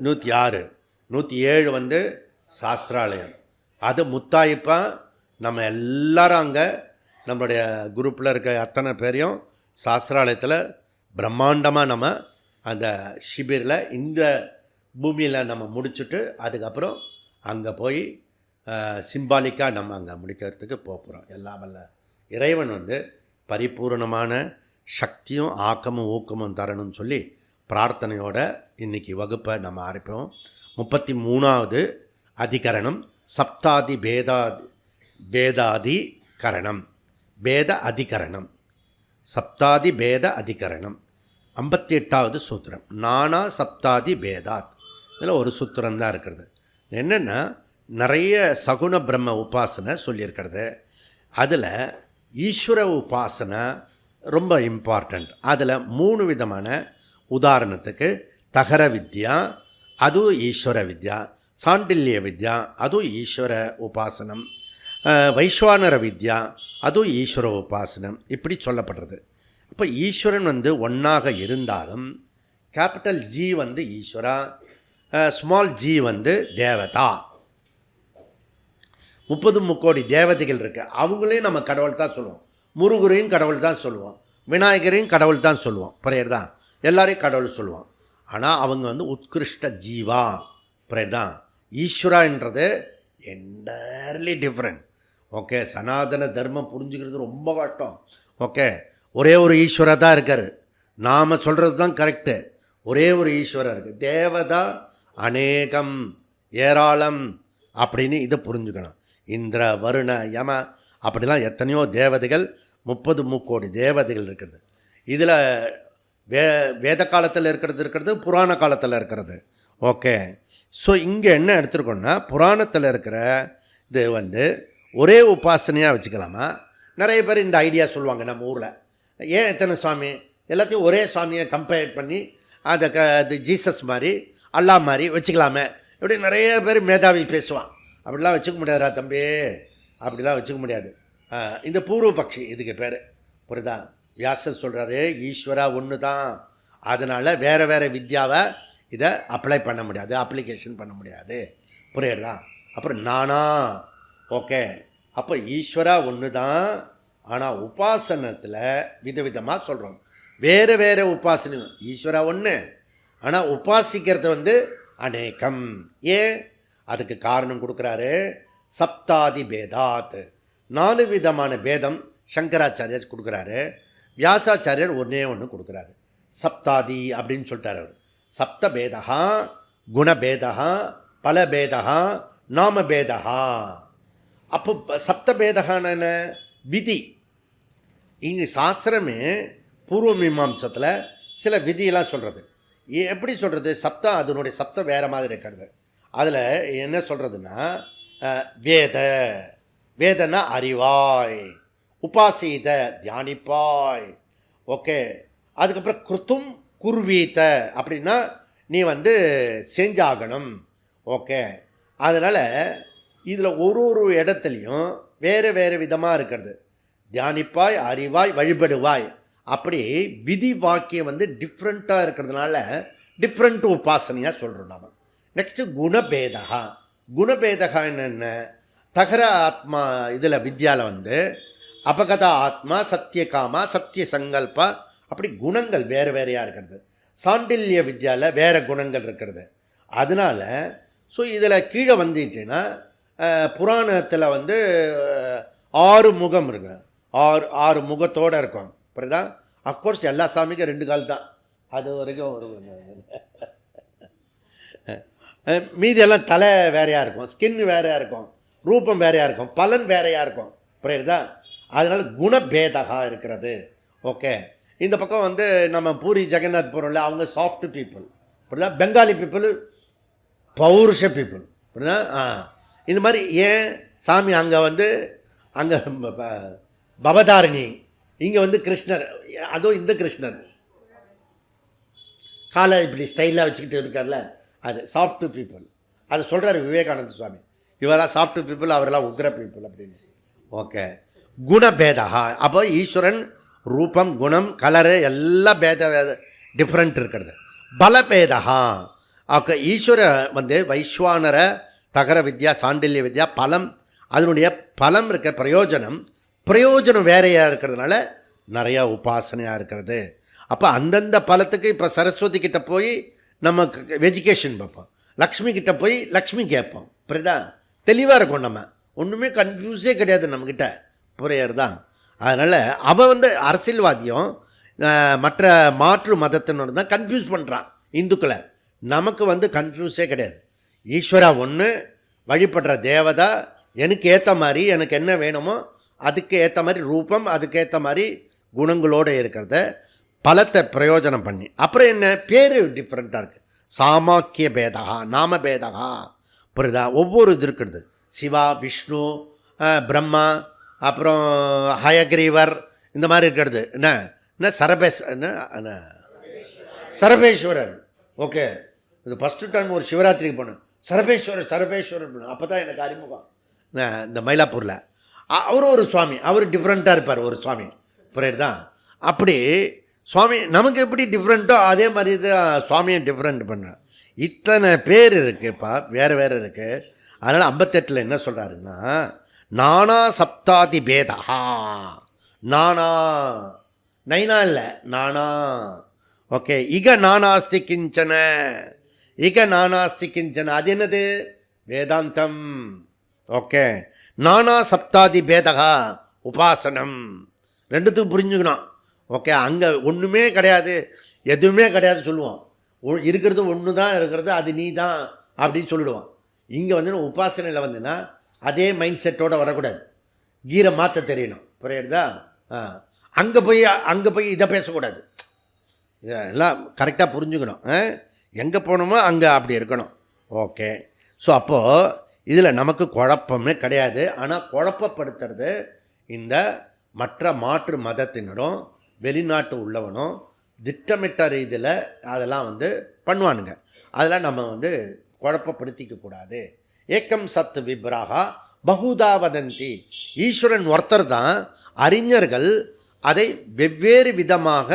106 107 வந்து சாஸ்திராலயம். அது முத்தாயிப்பா. நம்ம எல்லாரும் அங்கே நம்மளுடைய குரூப்பில் இருக்க அத்தனை பேரையும் சாஸ்திராலயத்தில் பிரம்மாண்டமாக நம்ம அந்த ஷிபிரில் இந்த பூமியில் நம்ம முடிச்சுட்டு அதுக்கப்புறம் அங்கே போய் சிம்பாலிக்காக நம்ம அங்கே முடிக்கிறதுக்கு போகிறோம். எல்லாம் வல்ல இறைவன் வந்து பரிபூர்ணமான சக்தியும் ஆக்கமும் ஊக்கமும் தரணும்னு சொல்லி பிரார்த்தனையோட இன்றைக்கி வகுப்பை நம்ம ஆரம்பிப்போம். 33வது அதிகரணம் சப்தாதி பேதாதிகரணம். சப்தாதி பேத அதிகரணம். 58வது சூத்திரம் நானா சப்தாதி பேதாத். இதில் ஒரு சூத்திரம் தான் இருக்கிறது. என்னென்னா நிறைய சகுண பிரம்ம உபாசனை சொல்லியிருக்கிறது. அதில் ஈஸ்வர உபாசனை ரொம்ப இம்பார்ட்டண்ட். அதில் 3 விதமான, உதாரணத்துக்கு தகர வித்யா, அதுவும் ஈஸ்வர வித்யா, சாண்டில்ய வித்யா, அதுவும் ஈஸ்வர உபாசனம், வைஸ்வானர வித்யா, அதுவும் ஈஸ்வர உபாசனம், இப்படி சொல்லப்படுறது. இப்போ ஈஸ்வரன் ஒன்றாக இருந்தாலும் கேபிட்டல் ஜி ஈஸ்வரா, ஸ்மால் ஜி தேவதா. 30 முக்கோடி தேவதைகள் இருக்குது. அவங்களையும் நம்ம கடவுள் தான் சொல்லுவோம். முருகரையும் கடவுள் தான் சொல்லுவோம், விநாயகரையும் கடவுள் தான் சொல்லுவோம், புரியுறதா? எல்லாரையும் கடவுள் சொல்லுவோம். ஆனால் அவங்க உத்கிருஷ்ட ஜீவா, புரியுறதா? ஈஸ்வரான்றது என்டையர்லி டிஃப்ரெண்ட். ஓகே, சனாதன தர்மம் புரிஞ்சுக்கிறது ரொம்ப கஷ்டம். ஓகே, ஒரே ஒரு ஈஸ்வரா தான் இருக்கார். நாம் சொல்கிறது தான் கரெக்டு. ஒரே ஒரு ஈஸ்வரர் இருக்குது. தேவதா அநேகம், ஏராளம் அப்படின்னு இதை புரிஞ்சுக்கணும். இந்திர, வருண, யம அப்படிலாம் எத்தனையோ தேவதைகள், 30 முக்கோடி தேவதைகள் இருக்கிறது. இதில் வேத காலத்தில் இருக்கிறது, புராண காலத்தில் இருக்கிறது. ஓகே, ஸோ இங்கே என்ன எடுத்துருக்கோன்னா, புராணத்தில் இருக்கிற இது ஒரே உபாசனையாக வச்சுக்கலாமா? நிறைய பேர் இந்த ஐடியா சொல்லுவாங்க நம்ம ஊரில். ஏன் எத்தனை சுவாமி, எல்லாத்தையும் ஒரே சுவாமியை கம்பேர் பண்ணி அதை அது ஜீசஸ் மாதிரி அல்லா மாதிரி வச்சுக்கலாமே, இப்படி நிறைய பேர் மேதாவி பேசுவான். அப்படிலாம் வச்சுக்க முடியாதுரா தம்பி, அப்படிலாம் வச்சுக்க முடியாது. இந்த பூர்வ பக்ஷி இதுக்கு பேர், புரியுதா? வியாசர் சொல்கிறாரு ஈஸ்வரா ஒன்று தான், அதனால் வேறு வேறு வித்யாவை இதை அப்ளை பண்ண முடியாது, அப்ளிகேஷன் பண்ண முடியாது, புரியுறதா? அப்புறம் நானா, ஓகே, அப்போ ஈஸ்வரா ஒன்று தான், ஆனால் உபாசனத்தில் விதவிதமாக சொல்கிறோம். வேறு வேறு உபாசனை. ஈஸ்வரா ஒன்று, ஆனால் உபாசிக்கிறது அநேகம். ஏன்? அதுக்கு காரணம் கொடுக்குறாரு. சப்தாதி பேதாத், 4 விதமான பேதம் சங்கராச்சாரியர் கொடுக்குறாரு. வியாசாச்சாரியர் ஒன்று கொடுக்குறாரு. சப்தாதி அப்படின்னு சொல்லிட்டார் அவர். சப்த பேதா, குணபேதா, பலபேதா, நாமபேதா. அப்போ சப்தபேதகான விதி இங்கே சாஸ்திரமே பூர்வ மீமாம்சத்தில் சில விதியெல்லாம் சொல்கிறது. எப்படி சொல்கிறது? சப்தம் அதனுடைய சப்தம் வேறு மாதிரி இருக்கிறது. அதில் என்ன சொல்கிறதுன்னா, வேதனா அறிவாய், உபாசீத தியானிப்பாய், ஓகே. அதுக்கப்புறம் கிருத்தும் குர்வீத்த அப்படின்னா நீ செஞ்சாகணும், ஓகே. அதனால் இதில் ஒரு இடத்துலையும் வேறு வேறு விதமாக இருக்கிறது. தியானிப்பாய், அறிவாய், வழிபடுவாய், அப்படி விதி வாக்கியம் டிஃப்ரெண்ட்டாக இருக்கிறதுனால டிஃப்ரெண்ட் உபாசனையாக சொல்கிறோம் நாம். நெக்ஸ்ட்டு குணபேதகா. குணபேதகா என்னென்ன? தகர ஆத்மா இதில் வித்யாவில் அபகத ஆத்மா, சத்தியகாமா, சத்திய சங்கல்பா, அப்படி குணங்கள் வேறு வேறையாக இருக்கிறது. சாண்டில்ய வித்யாவில் வேறு குணங்கள் இருக்கிறது. அதனால் ஸோ இதில் கீழே வந்துட்டேன்னா புராணத்தில் 6 முகம் இருக்கு, 6 முகத்தோடு இருக்கும், புரியுதா? அஃப்கோர்ஸ் எல்லா சாமிக்கும் 2 கால் தான், அது வரைக்கும் ஒரு மீதியெல்லாம் தலை வேறையாக இருக்கும், ஸ்கின் வேறையாக இருக்கும், ரூபம் வேறையாக இருக்கும், பலன் வேறையாக இருக்கும், புரியுதா? அதனால் குணபேதகா இருக்கிறது. ஓகே, இந்த பக்கம் நம்ம பூரி ஜெகநாத் போகிறோம்ல, அவங்க சாஃப்ட் பீப்புள், புரியுதா? பெங்காலி பீப்புள் பௌருஷ பீப்புள், புரியுதா? இந்த மாதிரி ஏன் சாமி அங்கே அங்கே பவதாரிணி, இங்கே கிருஷ்ணர், அதுவும் இந்த கிருஷ்ணர் காலை இப்படி ஸ்டைலாக வச்சுக்கிட்டு இருக்கார்ல, அது சாஃப்ட் பீப்புள். அது சொல்கிறார் விவேகானந்த சுவாமி, இவெல்லாம் சாஃப்ட் பீப்புள், அவரெல்லாம் உக்ர பீப்புள் அப்படின்னு. ஓகே, குணபேதா. அப்போ ஈஸ்வரன் ரூபம், குணம், கலரு எல்லாம் டிஃப்ரெண்ட் இருக்கிறது. பலபேதா. ஓகே, ஈஸ்வர வைஸ்வானர, தகர வித்யா, சாண்டில்ய வித்யா, பலம், அதனுடைய பலம் இருக்க பிரயோஜனம் வேறையாக இருக்கிறதுனால நிறையா உபாசனையாக இருக்கிறது. அப்போ அந்தந்த பலத்துக்கு இப்போ சரஸ்வதி கிட்ட போய் நம்ம எஜுகேஷன் பார்ப்போம், லக்ஷ்மி கிட்ட போய் லக்ஷ்மி கேட்போம், புரியுதா? தெளிவாக இருக்கும், நம்ம ஒன்றுமே கன்ஃபியூஸே கிடையாது நம்மக்கிட்ட, புரியுறதா? அதனால் அவன் அரசியல்வாதியும் மற்ற மாற்று மதத்தினர் தான் கன்ஃபியூஸ் பண்ணுறான் இந்துக்களை. நமக்கு கன்ஃபியூஸே கிடையாது. ஈஸ்வரா ஒன்று, வழிபடுற தேவதா, எனக்கு ஏற்ற மாதிரி எனக்கு என்ன வேணுமோ அதுக்கு ஏற்ற மாதிரி ரூபம், அதுக்கேற்ற மாதிரி குணங்களோடு இருக்கிறத பலத்தை பிரயோஜனம் பண்ணி. அப்புறம் என்ன பேர் டிஃப்ரெண்ட்டாக இருக்குது. சாமாக்கிய பேதா, நாம பேதா, புரியுதா? ஒவ்வொரு இது இருக்கிறது. சிவா, விஷ்ணு, பிரம்மா, அப்புறம் ஹயக்ரீவர் இந்த மாதிரி இருக்கிறது. என்ன என்ன என்ன சரபேஸ்வரர். ஓகே, இது ஃபஸ்ட்டு டைம் ஒரு சிவராத்திரிக்கு போனேன். சரபேஸ்வரர் போனேன். அப்போ தான் எனக்கு அறிமுகம் இந்த மயிலாப்பூரில். அவரும் ஒரு சுவாமி, அவர் டிஃப்ரெண்ட்டாக இருப்பார் ஒரு சுவாமி. புரியுதுதான்? அப்படி சுவாமி நமக்கு எப்படி டிஃப்ரெண்ட்டோ அதே மாதிரி தான் சுவாமியை டிஃப்ரெண்ட் பண்ணுறேன். இத்தனை பேர் இருக்குப்பா, வேறு வேறு இருக்குது. அதனால் 58 என்ன சொல்கிறாருன்னா, நானா சப்தாதி பேதா. நானா நைனா இல்லை, நானா. ஓகே, இக நானாஸ்தி கிஞ்சன. அது என்னது? வேதாந்தம். ஓகே, நானா சப்தாதி பேதகா உபாசனம். ரெண்டுத்துக்கும் புரிஞ்சுக்கணும். ஓகே, அங்கே ஒன்றுமே கிடையாது, எதுவுமே கிடையாது சொல்லுவோம். இருக்கிறது ஒன்று தான் இருக்கிறது, அது நீ தான் அப்படின்னு சொல்லிடுவோம். இங்கே வந்து உபாசனையில் வந்துன்னா அதே மைண்ட் செட்டோடு வரக்கூடாது, கீரை மாற்ற தெரியணும். புரியுறதா? அங்கே போய் இதை பேசக்கூடாது. இதெல்லாம் கரெக்டாக புரிஞ்சுக்கணும். எங்கே போகணுமோ அங்கே அப்படி இருக்கணும். ஓகே, ஸோ அப்போது இதில் நமக்கு குழப்பமே கிடையாது. ஆனால் குழப்பப்படுத்துறது இந்த மற்ற மாற்று மதத்தினரும் வெளிநாட்டு உள்ளவனும் திட்டமிட்ட ரீதியில் அதெல்லாம் வந்து பண்ணுவானுங்க. அதெல்லாம் நம்ம வந்து குழப்பப்படுத்திக்கக்கூடாது. ஏக்கம் சத்து விப்ராகா பகுதா வதந்தி. ஈஸ்வரன் ஒருத்தர் தான். அறிஞர்கள் அதை வெவ்வேறு விதமாக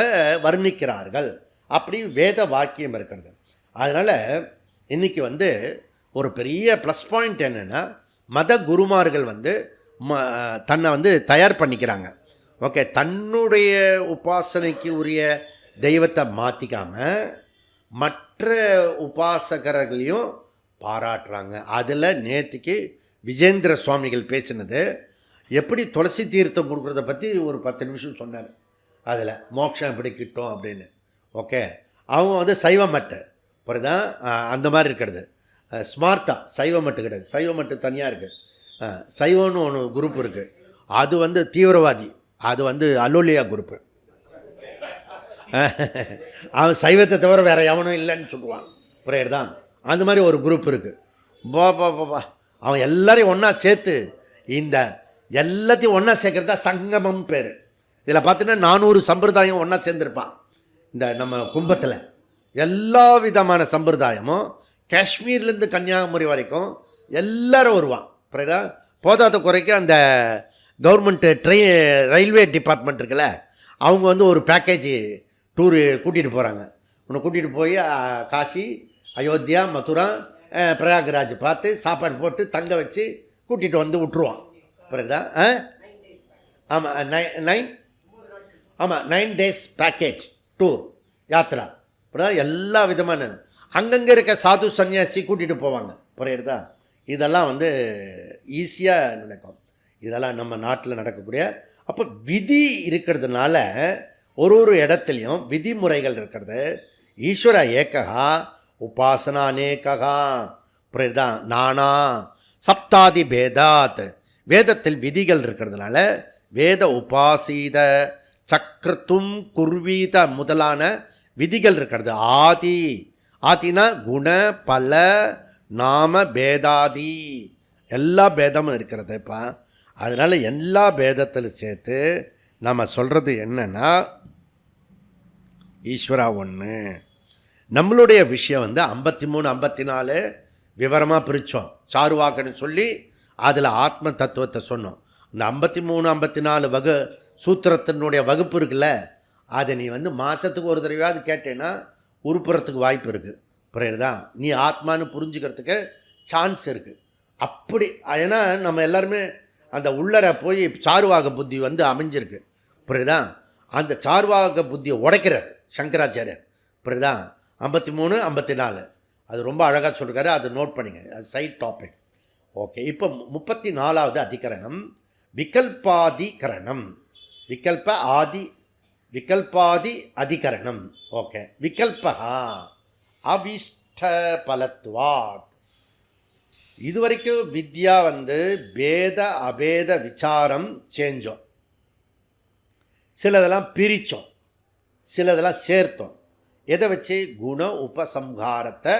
வர்ணிக்கிறார்கள். அப்படி வேத வாக்கியம் இருக்கிறது. அதனால் இன்றைக்கி வந்து ஒரு பெரிய ப்ளஸ் பாயிண்ட் என்னென்னா, மத குருமார்கள் வந்து தன்னை வந்து தயார் பண்ணிக்கிறாங்க. ஓகே, தன்னுடைய உபாசனைக்கு உரிய தெய்வத்தை மாற்றிக்காமல் மற்ற உபாசகர்களையும் பாராட்டுறாங்க. அதில் நேற்றுக்கு விஜேந்திர சுவாமிகள் பேசினது எப்படி துளசி தீர்த்தம் கொடுக்குறத பற்றி ஒரு 10 நிமிஷம் சொன்னார். அதில் மோட்சம் எப்படி கிட்டும் அப்படின்னு. ஓகே, அவங்க வந்து சைவ மட்டு தான் அந்த மாதிரி இருக்கிறது. ஸ்மார்த்தா சைவ மட்டு கிடையாது, சைவ மட்டு தனியாக இருக்குது. சைவம்னு ஒன்று குரூப் இருக்குது, அது வந்து தீவிரவாதி, அது வந்து அலோலியா குரூப்பு. அவன் சைவத்தை தவிர வேறு எவனும் இல்லைன்னு சொல்லுவான். புரியுதுதான்? அந்த மாதிரி ஒரு குரூப் இருக்குது. பா அவன் எல்லாரையும் ஒன்றா சேர்த்து இந்த எல்லாத்தையும் ஒன்றா சேர்க்குறது தான் சங்கமம் பேர். இதில் பார்த்தீங்கன்னா 400 சம்பிரதாயம் ஒன்றா சேர்ந்துருப்பான். இந்த நம்ம கும்பத்தில் எல்லா விதமான சம்பிரதாயமும் காஷ்மீர்லேருந்து கன்னியாகுமரி வரைக்கும் எல்லோரும் வருவான். புரியுதா? போதாத குறைக்கு அந்த கவர்மெண்ட்டு ரயில்வே டிபார்ட்மெண்ட் இருக்குல்ல, அவங்க வந்து ஒரு பேக்கேஜ் டூரு கூட்டிகிட்டு போகிறாங்க. உன்னை கூட்டிகிட்டு போய் காசி, அயோத்தியா, மதுரா, பிரயாக்ராஜ் பார்த்து சாப்பாடு போட்டு தங்க வச்சு கூட்டிகிட்டு வந்து விட்டுருவான். புரியுதா? ஆமாம், 9 days பேக்கேஜ் டூர் யாத்திரா. புரியுதா? எல்லா விதமான அங்கங்கே இருக்க சாது சன்னியாசி கூட்டிகிட்டு போவாங்க. புரியுறதா? இதெல்லாம் வந்து ஈஸியாக நடக்கும். இதெல்லாம் நம்ம நாட்டில் நடக்கக்கூடிய. அப்போ விதி இருக்கிறதுனால ஒரு இடத்துலையும் விதிமுறைகள் இருக்கிறது. ஈஸ்வர ஏகா உபாசனா அநேகா. புரியுதா? நானா சப்தாதி பேதாத். வேதத்தில் விதிகள் இருக்கிறதுனால வேத உபாசீத சக்ரத்தும் குர்வீத முதலான விதிகள் இருக்கிறது. ஆதினா குண பல நாம பேதாதி, எல்லா பேதமும் இருக்கிறது. இப்போ அதனால் எல்லா பேதத்தில் சேர்த்து நம்ம சொல்கிறது என்னென்னா, ஈஸ்வரா ஒன்று. நம்மளுடைய விஷயம் வந்து 53 54 விவரமாக பிரித்தோம். சாருவாக்கன்னு சொல்லி அதில் ஆத்ம தத்துவத்தை சொன்னோம். இந்த 53 54 சூத்திரத்தினுடைய வகுப்பு இருக்குல்ல, அதை நீ வந்து மாதத்துக்கு ஒரு தடவையாவது கேட்டேன்னா உருப்புறத்துக்கு வாய்ப்பு இருக்குது. புரியுறதா? நீ ஆத்மானு புரிஞ்சுக்கிறதுக்கு சான்ஸ் இருக்குது. அப்படி ஏன்னா நம்ம எல்லாருமே அந்த உள்ளரை போய் சார்வாக புத்தி வந்து அமைஞ்சிருக்கு. புரியுதா? அந்த சார்வாக புத்தியை உடைக்கிறார் சங்கராச்சாரியர். புரியுதா? 53 54 அது ரொம்ப அழகாக சொல்லிருக்காரு. அதை நோட் பண்ணிங்க, அது சைட் டாபிக். ஓகே, இப்போ 34வது அதிகரணம் விகல்பாதிகரணம். விகல்பாதி அதிகரணம். ஓகே, விகல்பகா அவிஷ்ட பலத்வாத். இதுவரைக்கும் வித்யா வந்து பேத அபேத விசாரம் செஞ்சோம். சிலதெல்லாம் பிரித்தோம், சிலதெல்லாம் சேர்த்தோம். எதை வச்சு? குண உபசம்ஹாரத்தை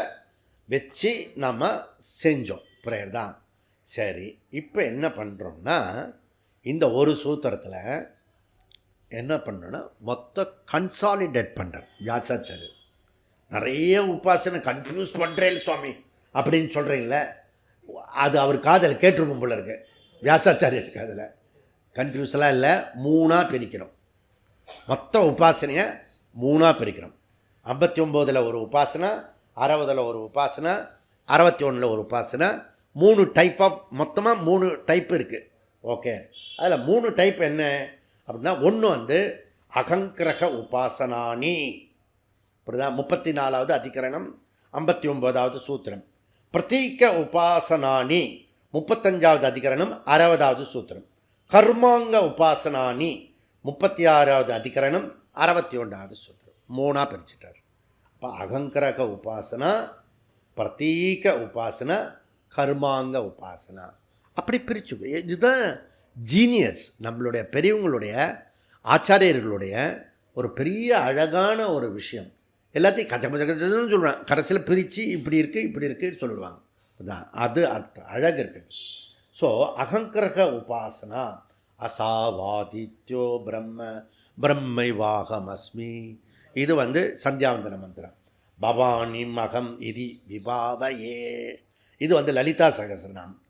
வச்சு நம்ம செஞ்சோம். புரியுறதா? சரி, இப்போ என்ன பண்ணுறோம்னா, இந்த ஒரு சூத்திரத்தில் என்ன பண்ணணும்னா மொத்த கன்சாலிடேட் பண்ணுறேன். வியாசாச்சாரியர் நிறைய உபாசனை கன்ஃபியூஸ் பண்ணுறேன் சுவாமி அப்படின்னு சொல்கிறீங்களே, அது அவர் காதில் கேட்டிருக்கும் போல இருக்கு. வியாசாச்சாரியர் காதில் கன்ஃபியூஸ்லாம் இல்லை, 3ஆக பிரிக்கிறோம். மொத்த உபாசனையை 3ஆக பிரிக்கிறோம். 59 ஒரு உபாசனை, 60 ஒரு உபாசனை, 61 ஒரு உபாசனை. 3 டைப் ஆஃப், மொத்தமாக 3 டைப் இருக்குது. ஓகே, அதில் 3 டைப் என்ன அப்படின்னா, ஒன்று வந்து அகங்கிரக உபாசனானி, இப்படிதான் 34வது அதிகரணம் 59வது சூத்திரம். பிரதீக உபாசனானி 35வது அதிகரணம் 60வது சூத்திரம். கர்மாங்க உபாசனானி 36வது அதிகரணம் 61வது சூத்திரம். 3ஆக பிரிச்சுட்டார். அப்போ அகங்கிரக உபாசனா, பிரதீக உபாசனா, கர்மாங்க உபாசனா, அப்படி பிரிச்சு. இதுதான் ஜீனியர்ஸ், நம்மளுடைய பெரியவங்களுடைய ஆச்சாரியர்களுடைய ஒரு பெரிய அழகான ஒரு விஷயம். எல்லாத்தையும் கச்சன்னு சொல்லுவாங்க, கடைசியில் பிரித்து இப்படி இருக்குது சொல்லுவாங்க. அது அழகு இருக்குது. ஸோ அகங்கிரக உபாசனா அசாவாதித்யோ பிரம்மைவாகமஸ்மி, இது வந்து சந்தியாவந்தன மந்திரம். பவானி மகம் இதி விபாவையே, இது வந்து லலிதா சகஸ்ரநாமம்.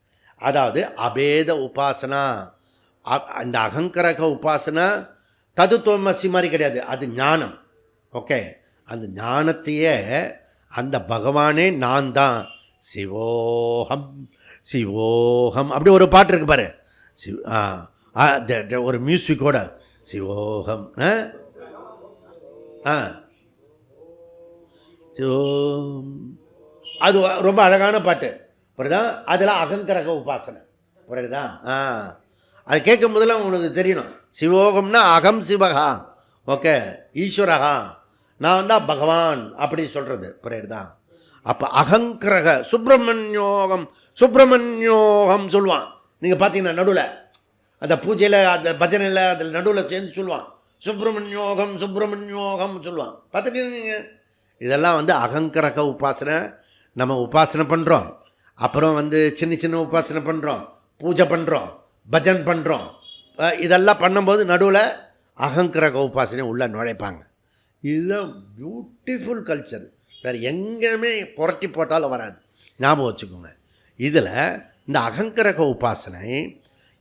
அதாவது அபேத உபாசனா. அந்த அகங்கிரக உபாசனா ததுத்துவமசி மாதிரி கிடையாது, அது ஞானம். ஓகே, அந்த ஞானத்தையே அந்த பகவானே நான் தான், சிவோகம் சிவோகம், அப்படி ஒரு பாட்டு இருக்கு பாரு, ஒரு மியூசிக்கோட சிவோகம். அது ரொம்ப அழகான பாட்டு, புரியுதா? அதெல்லாம் அகங்கிரக உபாசனை, புரியுதா? அது கேட்கும் போதெல்லாம் உங்களுக்கு தெரியணும், சிவோகம்னா அகம் சிவகா, ஓகே, ஈஸ்வரகா, நான் தான் பகவான் அப்படி சொல்கிறது, புரியுதா? அப்போ அகங்கிரக சுப்பிரமணியோகம் சொல்லுவான். நீங்கள் பார்த்தீங்கன்னா நடுவில் அந்த பூஜையில், அந்த பஜனையில், அதில் நடுவில் சேர்ந்து சொல்லுவான் சுப்பிரமணியோகம் சொல்லுவான். பார்த்துட்டீங்க? இதெல்லாம் வந்து அகங்கிரக உபாசனை. நம்ம உபாசனை பண்ணுறோம், அப்புறம் வந்து சின்ன சின்ன உபாசனை பண்ணுறோம், பூஜை பண்ணுறோம், பஜன் பண்ணுறோம். இதெல்லாம் பண்ணும்போது நடுவில் அகங்கிரக உபாசனை உள்ளே நுழைப்பாங்க. இதுதான் பியூட்டிஃபுல் கல்ச்சர். வேறு எங்கேயுமே புரட்டி போட்டாலும் வராது, ஞாபகம் வச்சுக்கோங்க. இதில் இந்த அகங்கிரக உபாசனை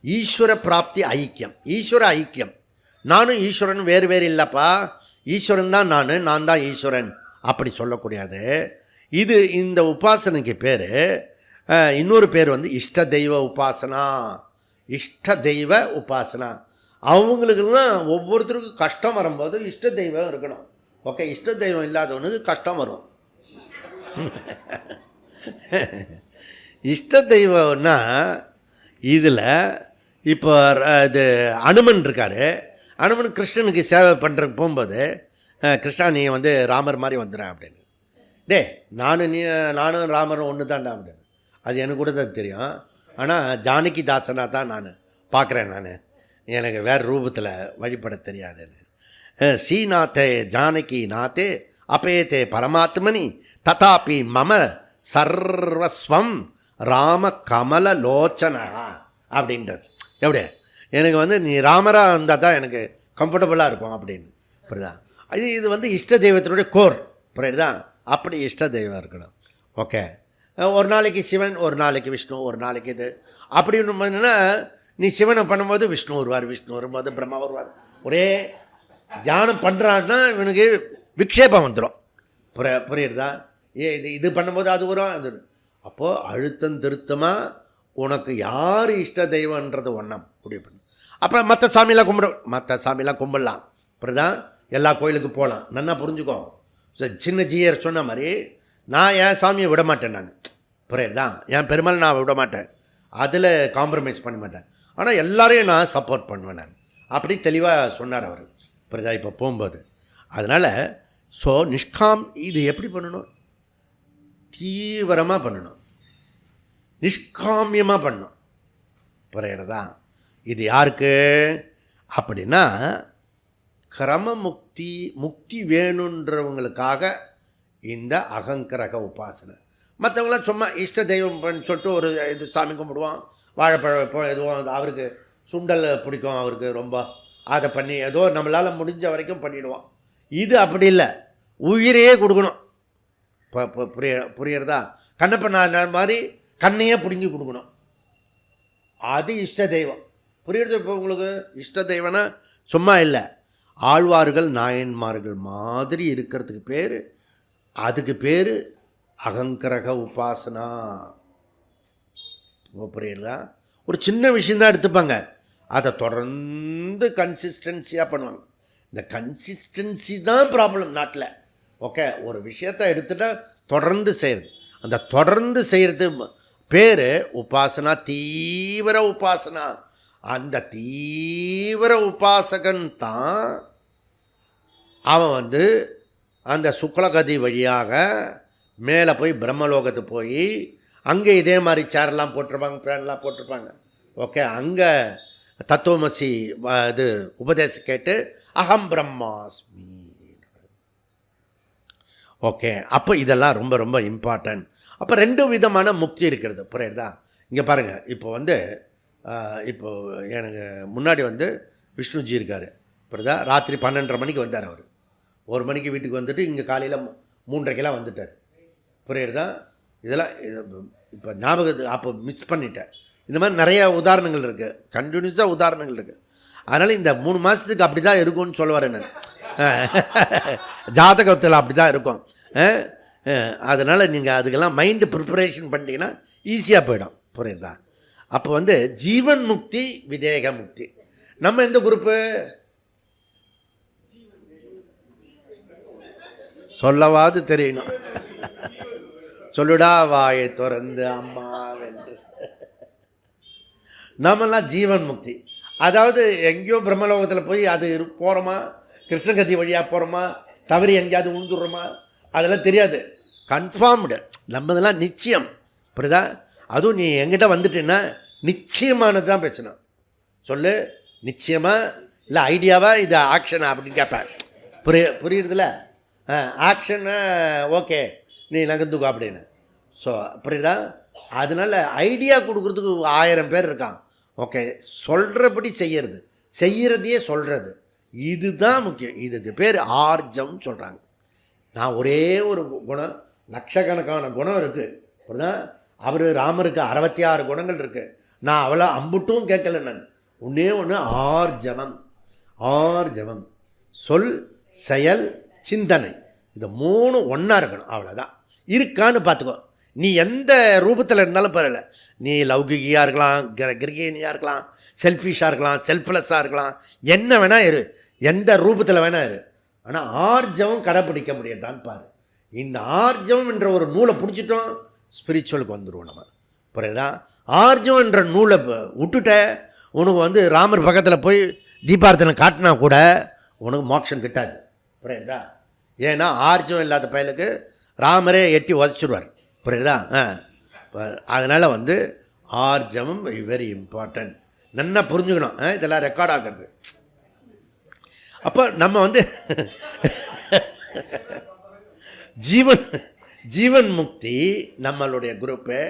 ஈஸ்வர பிராப்தி ஐக்கியம், ஈஸ்வர ஐக்கியம். நானும் ஈஸ்வரன் வேறு வேறு இல்லைப்பா, ஈஸ்வரன் தான் நான் தான் ஈஸ்வரன் அப்படி சொல்லக்கூடியது. இது இந்த உபாசனைக்கு பேர், இன்னொரு பேர் வந்து இஷ்ட தெய்வ உபாசனா. இஷ்ட தெய்வ உபாசனா அவங்களுக்குலாம் ஒவ்வொருத்தருக்கும் கஷ்டம் வரும்போது இஷ்ட தெய்வம் இருக்கணும். ஓகே, இஷ்ட தெய்வம் இல்லாதவனுக்கு கஷ்டம் வரும். இஷ்ட தெய்வம்னா இதில் இப்போ இது அனுமன் இருக்கார். அனுமன் கிருஷ்ணனுக்கு சேவை பண்ணுறதுக்கு போகும்போது, கிருஷ்ணா நீ வந்து ராமர் மாதிரி வந்துடுறேன் அப்படின்னு. நானும் ராமரும் ஒன்று தான்டா அப்படின்னு. அது எனக்கு கூட தான் தெரியும். ஆனால் ஜானகி தாசனாக தான் நான் பார்க்குறேன். எனக்கு வேறு ரூபத்தில் வழிபட தெரியாதுன்னு. ஸ்ரீநாத்தே ஜானகி நாத்தே அபேத்தே பரமாத்மனி ததாபி மம சர்வஸ்வம் ராம கமல லோச்சனா அப்படின்றது. எப்படி எனக்கு வந்து நீ ராமராக இருந்தால் தான் எனக்கு கம்ஃபர்டபுளாக இருக்கும் அப்படின்னு, புரியுதான்? இது வந்து இஷ்ட தெய்வத்தினுடைய கோர், புரியுதா? அப்படி இஷ்ட தெய்வம் இருக்கணும். ஓகே, ஒரு நாளைக்கு சிவன், ஒரு நாளைக்கு விஷ்ணு, ஒரு நாளைக்கு இது அப்படின்னு என்னன்னா, நீ சிவனை பண்ணும்போது விஷ்ணு வருவார், விஷ்ணு வரும்போது பிரம்மா வருவார். ஒரே தியானம் பண்ணுறான்னா இவனுக்கு விக்ஷேபம் வந்துடும், புரியுறதா? இது பண்ணும்போது அது வரும், அது. அப்போது அழுத்தம் திருத்தமாக உனக்கு யார் இஷ்ட தெய்வன்றது ஒன்றாம் முடிவு பண்ணு. அப்போ மற்ற சாமியெல்லாம் கும்பிடலாம், புரியுதா? எல்லா கோயிலுக்கு போகலாம். நல்லா புரிஞ்சுக்கோ. சின்ன ஜீயர் சொன்ன மாதிரி நான் என் சாமியை விட மாட்டேன், நான் புரியுறதா? என் பெருமாள் நான் விட மாட்டேன், அதில் காம்ப்ரமைஸ் பண்ண மாட்டேன். ஆனால் எல்லாரையும் நான் சப்போர்ட் பண்ணுவேன் நான், அப்படி தெளிவாக சொன்னார் அவர், புரியுதா? இப்போ போகும்போது. அதனால் இது எப்படி பண்ணணும்? தீவிரமாக பண்ணணும், நிஷ்காமியமாக பண்ணணும், புரியுறதா? இது யாருக்கு அப்படின்னா, கிரம முக்தி வேணுன்றவங்களுக்காக இந்த அகங்கிரக உபாசனை. மற்றவங்களாம் சும்மா இஷ்ட தெய்வம் சொல்லிட்டு ஒரு இது சாமி கும்பிடுவான், வாழைப்பழம் வைப்போம், எதுவும் அவருக்கு சுண்டல் பிடிக்கும் அவருக்கு ரொம்ப, அதை பண்ணி ஏதோ நம்மளால் முடிஞ்ச வரைக்கும் பண்ணிவிடுவோம். இது அப்படி இல்லை, உயிரையே கொடுக்கணும். இப்போ புரியறதா? கண்ணப்ப மாதிரி கண்ணையே பிடுங்கி கொடுக்கணும். அது இஷ்ட தெய்வம். புரியுறது இப்போ உங்களுக்கு? இஷ்ட தெய்வம்னா சும்மா இல்லை, ஆழ்வார்கள் நாயன்மார்கள் மாதிரி இருக்கிறதுக்கு பேர், அதுக்கு பேர் அகங்கிரக உபாசனா. புரியுறதா? ஒரு சின்ன விஷயந்தான் எடுத்துப்பாங்க, அதை தொடர்ந்து கன்சிஸ்டன்சியாக பண்ணுவாங்க. இந்த கன்சிஸ்டன்சி தான் ப்ராப்ளம் நாட்டில். ஓகே, ஒரு விஷயத்தை எடுத்துட்டால் தொடர்ந்து செய்கிறது, அந்த தொடர்ந்து செய்கிறது பேர் உபாசனா, தீவிர உபாசனா. அந்த தீவிர உபாசகன் தான் அவன் அந்த சுக்லகதி வழியாக மேலே போய் பிரம்மலோகத்துக்கு போய் அங்கே இதே மாதிரி சேர்லாம் போட்டிருப்பாங்க, ஃபேன்லாம் போட்டிருப்பாங்க. ஓகே, அங்கே தத்துவமசி இது உபதேசம் கேட்டு அகம் பிரம்மாஸ்மி. ஓகே, அப்போ இதெல்லாம் ரொம்ப ரொம்ப இம்பார்ட்டன்ட். அப்போ 2 விதமான முக்தி இருக்கிறது. புரியுறதா? இங்கே பாருங்கள், இப்போ எனக்கு முன்னாடி விஷ்ணுஜி இருக்கார். புரியுதா? ராத்திரி 12:30 மணிக்கு வந்தார். அவர் 1 மணிக்கு வீட்டுக்கு வந்துட்டு இங்கே காலையில் 3:30 வந்துட்டார். புரியுறதா? இதெல்லாம் இப்போ ஞாபகத்துக்கு அப்போ மிஸ் பண்ணிட்டேன். இந்த மாதிரி நிறையா உதாரணங்கள் இருக்குது, கண்டினியூஸாக உதாரணங்கள் இருக்குது. அதனால் இந்த 3 மாதத்துக்கு அப்படி தான் இருக்கும்னு சொல்லுவார். நான் ஜாதகத்தில் அப்படி தான் இருக்கும். அதனால் நீங்கள் அதுக்கெல்லாம் மைண்டு ப்ரிப்பரேஷன் பண்ணிட்டீங்கன்னா ஈஸியாக போயிடும். புரியுதா? அப்போ ஜீவன் முக்தி, விதேக முக்தி. நம்ம எந்த குரூப்பு? சொல்லவாது தெரியணும். சொல்லுடா வாயை திறந்து அம்மா என்று. நம்மெல்லாம் ஜீவன் முக்தி. அதாவது எங்கேயோ பிரம்மலோகத்தில் போய் அது போகிறோமா, கிருஷ்ணகதி வழியாக போகிறோமா, தவறி எங்கேயாவது உழுந்துடுறோமா, அதெல்லாம் தெரியாது. கன்ஃபார்ம்டு, நம்மதெல்லாம் நிச்சயம். புரியுதா? அதுவும் நீ எங்கிட்ட வந்துட்டேன்னா நிச்சயமானது தான் பேசணும். சொல்லு, நிச்சயமாக இல்லை ஐடியாவா, இது ஆக்ஷனா அப்படின்னு கேட்பேன். புரியுறதுல? ஆக்ஷன்னா ஓகே நீ நகர்ந்துக்கோ அப்படின்னு. ஸோ புரியுதா? அதனால் ஐடியா கொடுக்குறதுக்கு 1000 பேர் இருக்கான். ஓகே, சொல்கிறபடி செய்கிறதையே சொல்கிறது, இதுதான் முக்கியம். இதுக்கு பேர் ஆர்ஜம்னு சொல்கிறாங்க. நான் ஒரே ஒரு குணம், லட்சக்கணக்கான குணம் இருக்குது. புரியுதா? அவர் ராமருக்கு 66 குணங்கள் இருக்குது. நான் அவளை அம்புட்டும் கேட்கல. நான் ஒன்று ஆர்ஜவம். ஆர்ஜவம் சொல், செயல், சிந்தனை, இது 3 ஒன்றா இருக்கணும். அவ்வளோதான். இருக்கான்னு பார்த்துக்கோ. நீ எந்த ரூபத்தில் இருந்தாலும் பரவாயில்ல. நீ லௌகிகியாக இருக்கலாம், கிரகினியாக இருக்கலாம், செல்ஃபிஷாக இருக்கலாம், செல்ஃப்லெஸ்ஸாக இருக்கலாம், என்ன வேணால் இரு, எந்த ரூபத்தில் வேணால் இரு. ஆனால் ஆர்ஜவம் கடைப்பிடிக்க முடியறதான்னு பாரு. இந்த ஆர்ஜவம் என்ற ஒரு நூலை பிடிச்சிட்டோம், ஸ்பிரிச்சுவலுக்கு வந்துடுவோம் நம்ம. புரியுதா? ஆர்ஜவம் என்ற நூலை விட்டுட்ட உனக்கு ராமர் பக்கத்தில் போய் தீபார்த்தனை காட்டினா கூட உனக்கு மோட்சம் கிட்டாது. புரியுதா? ஏன்னா ஆர்ஜவம் இல்லாத பயலுக்கு ராமரே எட்டி உதச்சிடுவார். புரியுதா? அதனால் ஆர்ஜவம் வெரி இம்பார்ட்டன்ட். நல்லா புரிஞ்சுக்கணும். இதெல்லாம் ரெக்கார்ட் ஆகிறது. அப்போ நம்ம ஜீவன் முக்தி நம்மளுடைய குரூப்பு.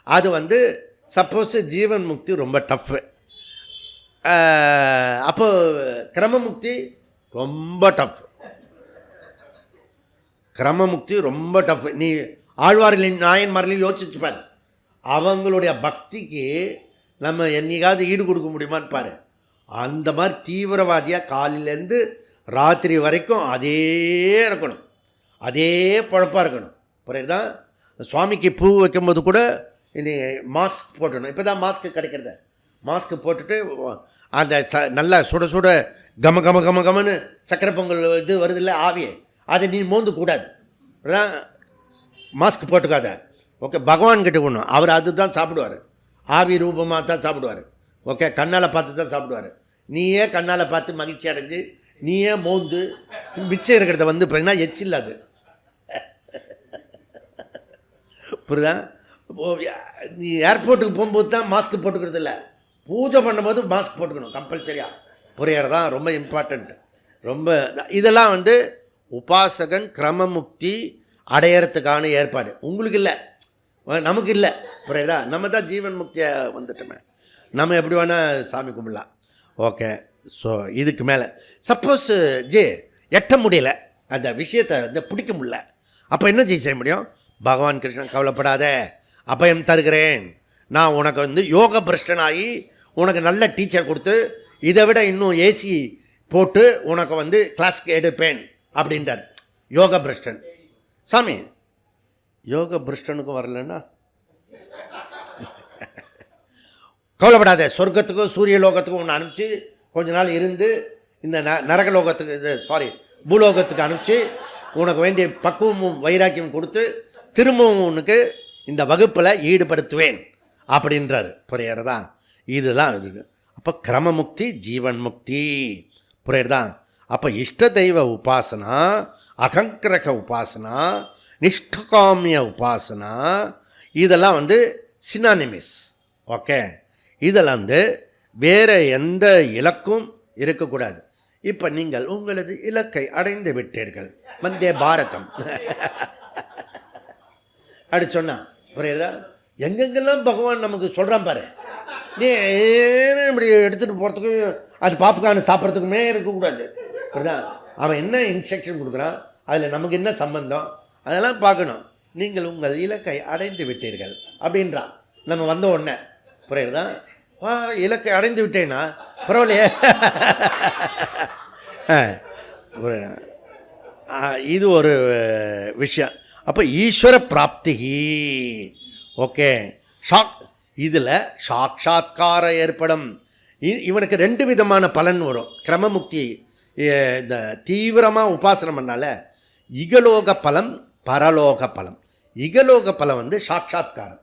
அது சப்போஸ் ஜீவன் முக்தி ரொம்ப டஃப்பு. அப்போ கிரமமுக்தி ரொம்ப டஃப். கிரமமுக்தி ரொம்ப டஃப். நீ ஆழ்வார்களின் நாயன்மார்களையும் யோசிச்சுப்பார். அவங்களுடைய பக்திக்கு நம்ம என்னைக்காவது ஈடு கொடுக்க முடியுமான்னு பாரு. அந்த மாதிரி தீவிரவாதியாக காலையிலேருந்து ராத்திரி வரைக்கும் அதே இருக்கணும், அதே பழப்பாக இருக்கணும். புரியுதா? சுவாமிக்கு பூ வைக்கும்போது கூட இனி மாஸ்க் போட்டணும். இப்போ தான் மாஸ்க்கு கிடைக்கிறத. மாஸ்க்கு போட்டுட்டு அந்த நல்லா சுட சுட கம கம கம கமன்னு சக்கரை பொங்கல் இது வருதில்ல, ஆவியை, அதை நீ மோந்து கூடாது. மாஸ்க் போட்டுக்காத. ஓகே, பகவான்கிட்ட ஒன்றும் அவர் அதுதான் சாப்பிடுவார், ஆவி ரூபமாக தான் சாப்பிடுவார். ஓகே, கண்ணால் பார்த்து தான் சாப்பிடுவார். நீயே கண்ணால் பார்த்து மகிழ்ச்சி அடைஞ்சு நீயே மோந்து மிச்சம் இருக்கிறத பார்த்தீங்கன்னா எச்சில் அது. புரியுதா? நீ ஏர்போர்ட்டுக்கு போகும்போது தான் மாஸ்க் போட்டுக்கிறது இல்லை, பூஜை பண்ணும்போது மாஸ்க் போட்டுக்கணும் கம்பல்சரியாக. புரியறதா? ரொம்ப இம்பார்ட்டண்ட். ரொம்ப இதெல்லாம் உபாசகன் கிரமமுக்தி அடையறதுக்கான ஏற்பாடு. உங்களுக்கு இல்லை, நமக்கு இல்லை. புரியுதா? நம்ம தான் ஜீவன் முக்தியை வந்துட்டோமே. நம்ம எப்படி வேணால் சாமி கும்பிடலாம். ஓகே. ஸோ இதுக்கு மேலே சப்போஸ் எட்ட முடியல, அந்த விஷயத்தை வந்து பிடிக்க முடியல, அப்போ என்ன செய்ய முடியும்? பகவான் கிருஷ்ணன் கவலைப்படாத, அபயம் தருகிறேன், நான் உனக்கு வந்து யோக பிரஷ்டனாகி உனக்கு நல்ல டீச்சர் கொடுத்து இதை விட இன்னும் ஏசி போட்டு உனக்கு வந்து கிளாஸ்க்கு எடுப்பேன் அப்படின்றார் யோக பிரஷ்டன். சாமி யோக பிரஷ்டனுக்கும் வரலன்னா கவலைப்படாத, சொர்க்கத்துக்கும் சூரிய லோகத்துக்கும் ஒன்று அனுப்பிச்சு கொஞ்ச நாள் இருந்து இந்த நரகலோகத்துக்கு இது பூலோகத்துக்கு அனுப்பிச்சு உனக்கு வேண்டிய பக்குவமும் வைராக்கியம் கொடுத்து திரும்பவும் உனக்கு இந்த வகுப்பில் ஈடுபடுத்துவேன் அப்படின்றார். புரியுறதா? இதுதான் இதுக்கு. அப்போ கிரமமுக்தி ஜீவன் முக்தி. புரியுறதா? அப்போ இஷ்ட தெய்வ உபாசனா, அகங்கிரக உபாசனா, நிஷ்டகாமிய உபாசனா, இதெல்லாம் வந்து சினானிமிஸ். ஓகே. இதில் வந்து வேறு எந்த இலக்கும் இருக்கக்கூடாது. இப்போ நீங்கள் உங்களது இலக்கை அடைந்து விட்டீர்கள், வந்தே பாரதம் அப்படி சொன்னான். புரியுதா? எங்கெங்கெல்லாம் பகவான் நமக்கு சொல்கிறான் பாரு, நீ இப்படி எடுத்துகிட்டு போகிறதுக்கும் அது பாப்புக்கான சாப்பிட்றதுக்குமே இருக்கக்கூடாது. புரியுதா? அவன் என்ன இன்ஸ்ட்ரக்ஷன் கொடுக்குறான், அதில் நமக்கு என்ன சம்பந்தம், அதெல்லாம் பார்க்கணும். நீங்கள் உங்கள் இலக்கை அடைந்து விட்டீர்கள் அப்படின்றான் நம்ம வந்த உடனே. புரியுதா? இலக்கை அடைந்து விட்டேன்னா பரவாயில்லையே. இது ஒரு விஷயம். அப்போ ஈஸ்வர பிராப்திகி. ஓகே. இதில் சாட்சாத்காரம் ஏற்படும். இவனுக்கு 2 விதமான பலன் வரும். கிரமமுக்தி இந்த தீவிரமாக உபாசனம் பண்ணால இகலோக பலம், பரலோக பலம். இகலோக பலம் வந்து சாட்சாத்காரம்.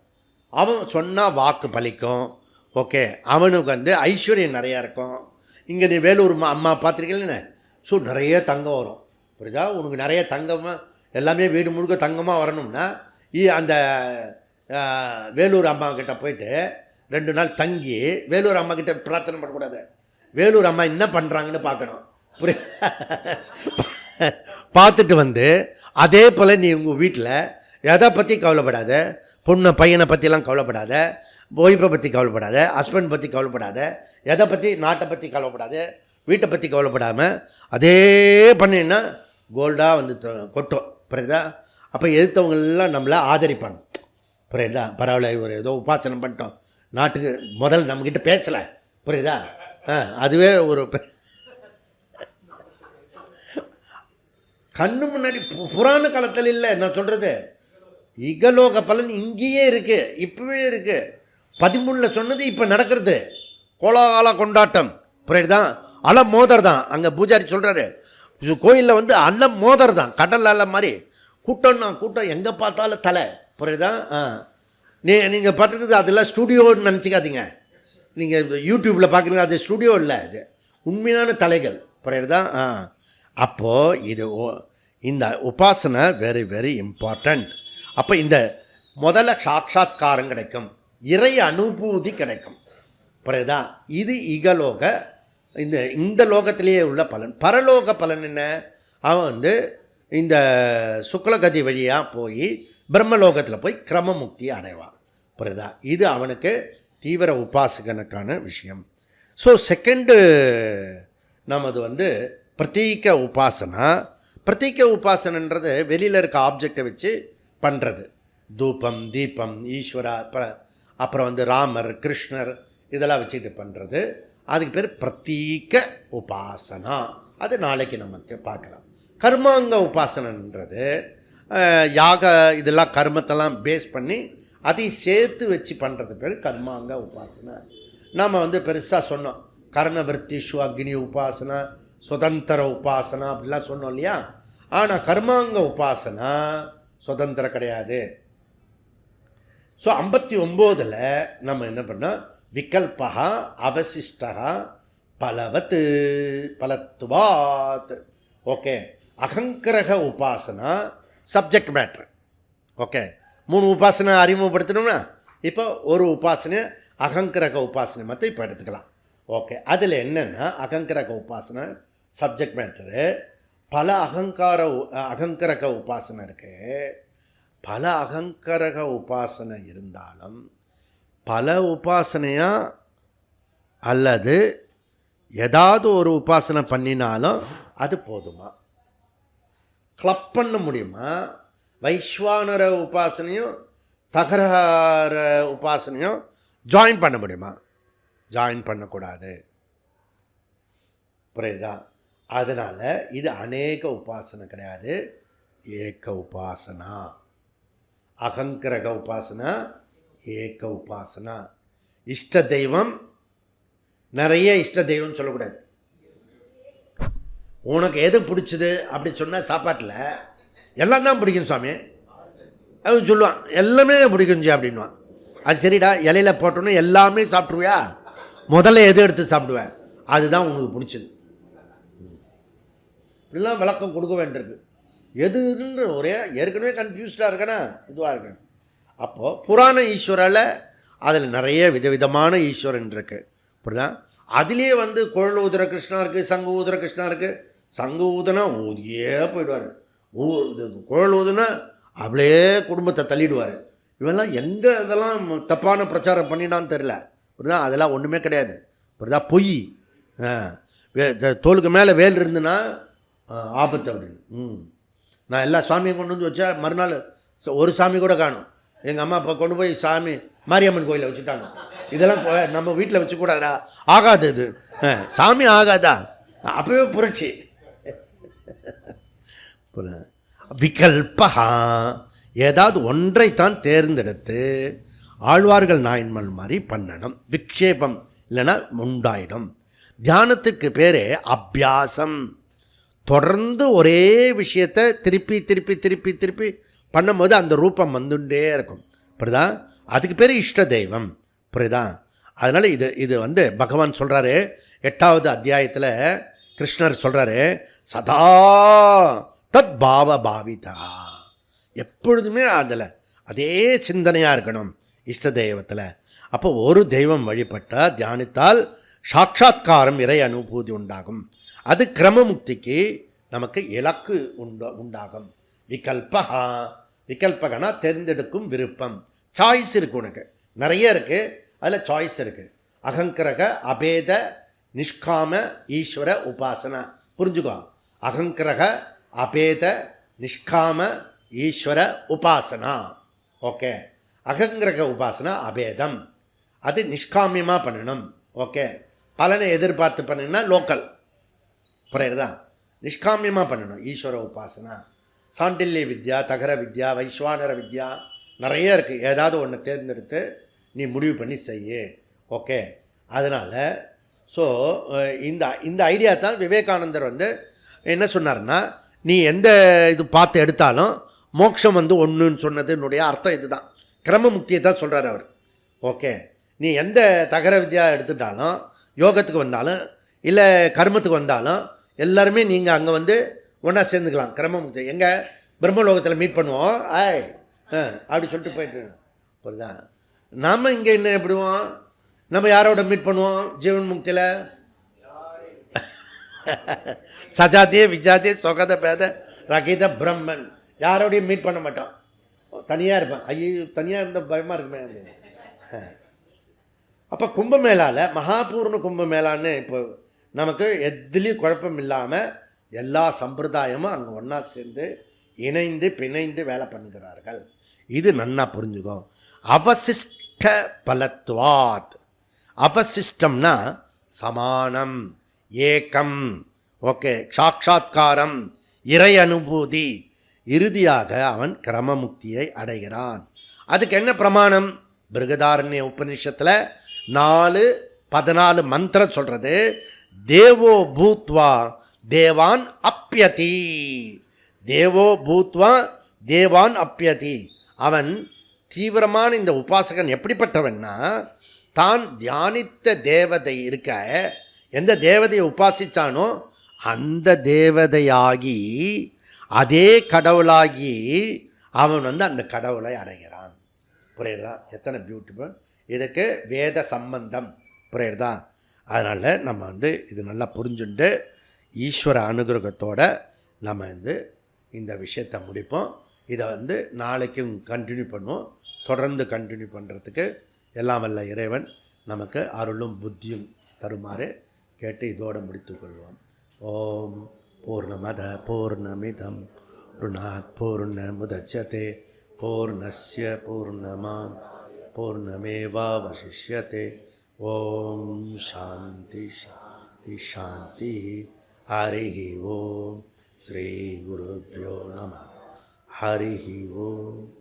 அவன் சொன்னால் வாக்கு பலிக்கும். ஓகே. அவனுக்கு வந்து ஐஸ்வர்யம் நிறையா இருக்கும். இங்கே நீ வேலூர் அம்மா பார்த்துருக்கீங்களே, ஸோ நிறைய தங்கம் வரும். புரியுதா? உனக்கு நிறைய தங்கமாக எல்லாமே வீடு முழுக்க தங்கமாக வரணும்னா அந்த வேலூர் அம்மா கிட்ட போயிட்டு 2 நாள் தங்கி வேலூர் அம்மா கிட்ட பிரார்த்தனை பண்ணக்கூடாது. வேலூர் அம்மா என்ன பண்ணுறாங்கன்னு பார்க்கணும். பார்த்துட்டு வந்து அதே போல் நீ உங்கள் வீட்டில் எதை பற்றி கவலைப்படாத, பொண்ணை பையனை பற்றிலாம் கவலைப்படாத, ஒய்ஃபை பற்றி கவலைப்படாத, ஹஸ்பண்ட் பற்றி கவலைப்படாத, எதை பற்றி நாட்டை பற்றி கவலைப்படாத, வீட்டை பற்றி கவலைப்படாமல் அதே பண்ணின்னா கோல்டாக வந்து கொட்டும். புரியுதா? அப்போ எதிர்த்தவங்களெலாம் நம்மளை ஆதரிப்பாங்க. புரியுதா? பரவாயில்ல, ஒரு ஏதோ உபாசனம் பண்ணிட்டோம், நாட்டுக்கு முதல் நம்மக்கிட்ட பேசலை. புரியுதா? அதுவே ஒரு கண்ணு முன்னாடி புராண காலத்தில் இல்லை நான் சொல்கிறது. இகலோக பலன் இங்கேயே இருக்குது, இப்போவே இருக்குது. 13 சொன்னது இப்போ நடக்கிறது. கோலாகால கொண்டாட்டம். புரியுதுதான்? அல மோதர் தான். அங்கே பூஜாரி சொல்கிறாரு, கோயிலில் வந்து அல மோதர் தான், கடல் அலை மாதிரி கூட்டம்னா கூட்டம், எங்கே பார்த்தாலும் தலை. புரியுதா? நீங்கள் பார்த்துருக்குது அதெல்லாம் ஸ்டூடியோன்னு நினச்சிக்காதீங்க. நீங்கள் யூடியூப்பில் பார்க்குறீங்க, அது ஸ்டூடியோ இல்லை, அது உண்மையான தலைகள். புரியுதா? அப்போது இது இந்த உபாசனை வெரி வெரி இம்பார்ட்டண்ட். அப்போ இந்த முதல்ல சாட்சாத்காரம் கிடைக்கும், இறை அனுபூதி கிடைக்கும். புரியுதா? இது இகலோக இந்த லோகத்திலேயே உள்ள பலன். பரலோக பலன் என்ன? அவன் வந்து இந்த சுக்லகதி வழியாக போய் பிரம்மலோகத்தில் போய் கிரமமுக்தியை அடைவான். புரியுதா? இது அவனுக்கு தீவிர உபாசகனுக்கான விஷயம். ஸோ செகண்டு நமது வந்து பிரதீக உபாசனா. பிரதீக உபாசனன்றது வெளியில் இருக்க ஆப்ஜெக்டை வச்சு பண்ணுறது. தூபம், தீபம், ஈஸ்வரா, அப்புறம் வந்து ராமர், கிருஷ்ணர், இதெல்லாம் வச்சுட்டு பண்ணுறது. அதுக்கு பேர் பிரதீக உபாசனா. அது நாளைக்கு நமக்கு பார்க்கலாம். கர்மாங்க உபாசனன்றது யாக இதெல்லாம் கர்மத்தெல்லாம் பேஸ் பண்ணி அதையும் சேர்த்து வச்சு பண்ணுறது பேர் கர்மாங்க உபாசனை. நாம் வந்து பெருசாக சொன்னோம், கர்ணவர்த்திஷு அக்னி உபாசனா, சுதந்திர உபாசனா அப்படிலாம் சொன்னோம் இல்லையா? ஆனால் கர்மாங்க உபாசனா சுதந்திரம் கிடையாது. ஸோ 59 நம்ம என்ன பண்ணோம், விகல்பா அவசிஷ்டா பலவத்து பலத்துவாத். ஓகே. அகங்கிரக உபாசனா சப்ஜெக்ட் மேட்ரு. ஓகே. 3 உபாசனை அறிமுகப்படுத்தணும்னா இப்போ ஒரு உபாசனை அகங்கிரக உபாசனை மட்டும் இப்போ எடுத்துக்கலாம். ஓகே. அதில் என்னென்னா அகங்கிரக உபாசனை சப்ஜெக்ட் மேட்ரு. பல அகங்கிரக உபாசனை இருக்குது. பல அகங்கிரக உபாசனை இருந்தாலும் பல உபாசனையாக அல்லது ஏதாவது ஒரு உபாசனை பண்ணினாலும் அது போதுமா? கிளப் பண்ண முடியுமா? வைஸ்வானர உபாசனையும் தகரார உபாசனையும் ஜாயின் பண்ண முடியுமா? ஜாயின் பண்ணக்கூடாது. புரியுதா? அதனால் இது அநேக உபாசனை கிடையாது, ஏக உபாசனா. அகங்கிரக உபாசனா, ஏக உபாசனா. இஷ்ட தெய்வம் நிறைய இஷ்ட தெய்வம் சொல்லக்கூடாது. உனக்கு எது பிடிச்சது அப்படி சொன்னால் சாப்பாட்டில் எல்லாம் தான் பிடிக்கும் சுவாமி அவன் சொல்லுவான், எல்லாமே பிடிக்கும்ஜி அப்படின்வான். அது சரிடா, இலையில போட்டோன்னு எல்லாமே சாப்பிட்ருவியா? முதல்ல எது எடுத்து சாப்பிடுவேன்? அதுதான் உனக்கு பிடிச்சது. இப்படிலாம் விளக்கம் கொடுக்க வேண்டியிருக்கு. எதுன்னு ஒரே ஏற்கனவே கன்ஃபியூஸ்டாக இருக்கேனா இதுவாக இருக்கேன். அப்போது புராண ஈஸ்வரில் அதில் நிறைய விதவிதமான ஈஸ்வரன் இருக்குது. இப்படிதான் அதுலேயே வந்து குழல் ஊதுற கிருஷ்ணா இருக்குது, சங்கு ஊதுற கிருஷ்ணா இருக்குது. சங்கு ஊதுனா ஊதியே போயிடுவார், குழல் ஊதுனா அப்படியே குடும்பத்தை தள்ளிடுவார். இவெல்லாம் எங்கே இதெல்லாம் தப்பான பிரச்சாரம் பண்ணினான்னு தெரில. இப்படிதான் அதெல்லாம் ஒன்றுமே கிடையாது. இப்படிதான் பொய். தோலுக்கு மேலே வேல் இருந்துன்னா ஆபத்து அப்படின்னு. நான் எல்லா சாமியும் கொண்டு வந்து வச்சா மறுநாள் ஒரு சாமி கூட காணும். எங்கள் அம்மா அப்பா கொண்டு போய் சாமி மாரியம்மன் கோயிலில் வச்சுட்டாங்க. இதெல்லாம் நம்ம வீட்டில் வச்சுக்கூடாதா? ஆகாது, இது சாமி ஆகாதா? அப்பவே புரட்சி. விகல்பகா, ஏதாவது ஒன்றைத்தான் தேர்ந்தெடுத்து ஆழ்வார்கள் நாயன்மார் மாதிரி பண்ணணும். விக்ஷேபம் இல்லைன்னா உண்டாயிடும். தியானத்துக்கு பேரே அபியாசம். தொடர்ந்து ஒரே விஷயத்தை திருப்பி திருப்பி திருப்பி திருப்பி பண்ணும்போது அந்த ரூபம் வந்துட்டே இருக்கும். இப்படிதான் அதுக்கு பேர் இஷ்ட தெய்வம். புரியுதான்? அதனால் இது வந்து பகவான் சொல்கிறாரு 8வது அத்தியாயத்தில் கிருஷ்ணர் சொல்கிறாரு, சதா தத் பாவ பாவிதா. எப்பொழுதுமே அதில் அதே சிந்தனையாக இருக்கணும் இஷ்ட தெய்வத்தில். அப்போ ஒரு தெய்வம் வழிபட்டால் தியானித்தால் சாட்சாத்காரம், இறை அனுபூதி உண்டாகும். அது கிரமமுக்திக்கு நமக்கு இலக்கு உண்டாகும். விகல்பகா, விகல்பகனா தேர்ந்தெடுக்கும் விருப்பம். சாய்ஸ் இருக்குது, உனக்கு நிறைய இருக்குது, அதில் சாய்ஸ் இருக்குது. அகங்கிரக அபேத நிஷ்காம ஈஸ்வர உபாசனா. புரிஞ்சுக்கோ, அகங்கிரக அபேத நிஷ்காம ஈஸ்வர உபாசனா. ஓகே, அகங்கிரக உபாசனா அபேதம், அது நிஷ்காமியமாக பண்ணணும். ஓகே, பலனை எதிர்பார்த்து பண்ணினா லோக்கல். புரியுறதா? நிஷ்காமியமாக பண்ணணும் ஈஸ்வர உபாசனா. சாண்டில்ய வித்யா, தகர வித்யா, வைஸ்வானர வித்யா நிறைய இருக்குது. ஏதாவது ஒன்று தேர்ந்தெடுத்து நீ முடிவு பண்ணி செய்ய. ஓகே, அதனால் ஸோ இந்த ஐடியா தான் விவேகானந்தர் வந்து என்ன சொன்னார்னா, நீ எந்த இது பார்த்து எடுத்தாலும் மோட்சம் வந்து ஒன்றுன்னு சொன்னதுனுடைய அர்த்தம் இது தான். கிரம முக்தியை தான் சொல்கிறார் அவர். ஓகே, நீ எந்த தகர வித்யா எடுத்துட்டாலும், யோகத்துக்கு வந்தாலும் இல்லை கர்மத்துக்கு வந்தாலும் எல்லாருமே நீங்கள் அங்கே வந்து ஒன்றா சேர்ந்துக்கலாம். கிரமமுக்தி எங்கே? பிரம்மலோகத்தில் மீட் பண்ணுவோம். அப்படி சொல்லிட்டு போயிட்டு புரியுதா? நாம் இங்கே என்ன எப்படிவோம்? நம்ம யாரோட மீட் பண்ணுவோம் ஜீவன் முக்தியில்? சஜாதே விஜாதே சொகத பேத ரகித பிரம்மன். யாரோடையும் மீட் பண்ண மாட்டோம், தனியாக இருப்பேன். ஐயோ, தனியாக இருந்தால் பயமாக இருக்குமே அப்படின்னு. அப்போ கும்பமேளாவில் மகாபூர்ண கும்பமேளான்னு இப்போ நமக்கு எதுலேயும் குழப்பம் இல்லாமல் எல்லா சம்பிரதாயமும் அங்கே ஒன்றா சேர்ந்து இணைந்து பிணைந்து வேலை பண்ணுகிறார்கள். இது நன்னா புரிஞ்சுக்கோ. அவசிஷ்ட பலத்வாத். அவசிஷ்டம்னா சமானம், ஏக்கம். ஓகே, சாட்சாத்காரம், இறை அனுபூதி. இறுதியாக அவன் கிரமமுக்தியை அடைகிறான். அதுக்கு என்ன பிரமாணம்? பிருகதாரண்ய உபநிஷத்தில் 4:14 மந்திரம் சொல்கிறது. தேவோ பூத்வா தேவான் அப்யதி. தேவோ பூத்வா தேவான் அப்யதி. அவன் தீவிரமான இந்த உபாசகன் எப்படிப்பட்டவன்னா, தான் தியானித்த தேவதை இருக்க, எந்த தேவதையை உபாசித்தானோ அந்த தேவதையாகி அதே கடவுளாகி அவன் வந்து அந்த கடவுளை அடைகிறான். புரியுறதா? எத்தனை பியூட்டிஃபுல். இதுக்கு வேத சம்பந்தம். புரியுறதா? அதனால் நம்ம வந்து இது நல்லா புரிஞ்சுட்டு ஈஸ்வர அனுகிரகத்தோடு நம்ம வந்து இந்த விஷயத்தை முடிப்போம். இதை வந்து நாளைக்கும் கண்டினியூ பண்ணுவோம். தொடர்ந்து கண்டினியூ பண்ணுறதுக்கு எல்லாம் வல்ல இறைவன் நமக்கு அருளும் புத்தியும் தருமாறு கேட்டு இதோடு முடித்துக்கொள்வோம். ஓம் பூர்ணமத பூர்ணமிதம் ருணாத் பூர்ணமுதச்யதே பூர்ணஸ்ய பூர்ணமாத் பூர்ணமேவாவசிஷ்யதே. ஓம் சாந்தி சாந்தி சாந்தி. ஹரிஹி ஓம். ஸ்ரீ குருப்யோ நம. ஹரிஹி ஓம்.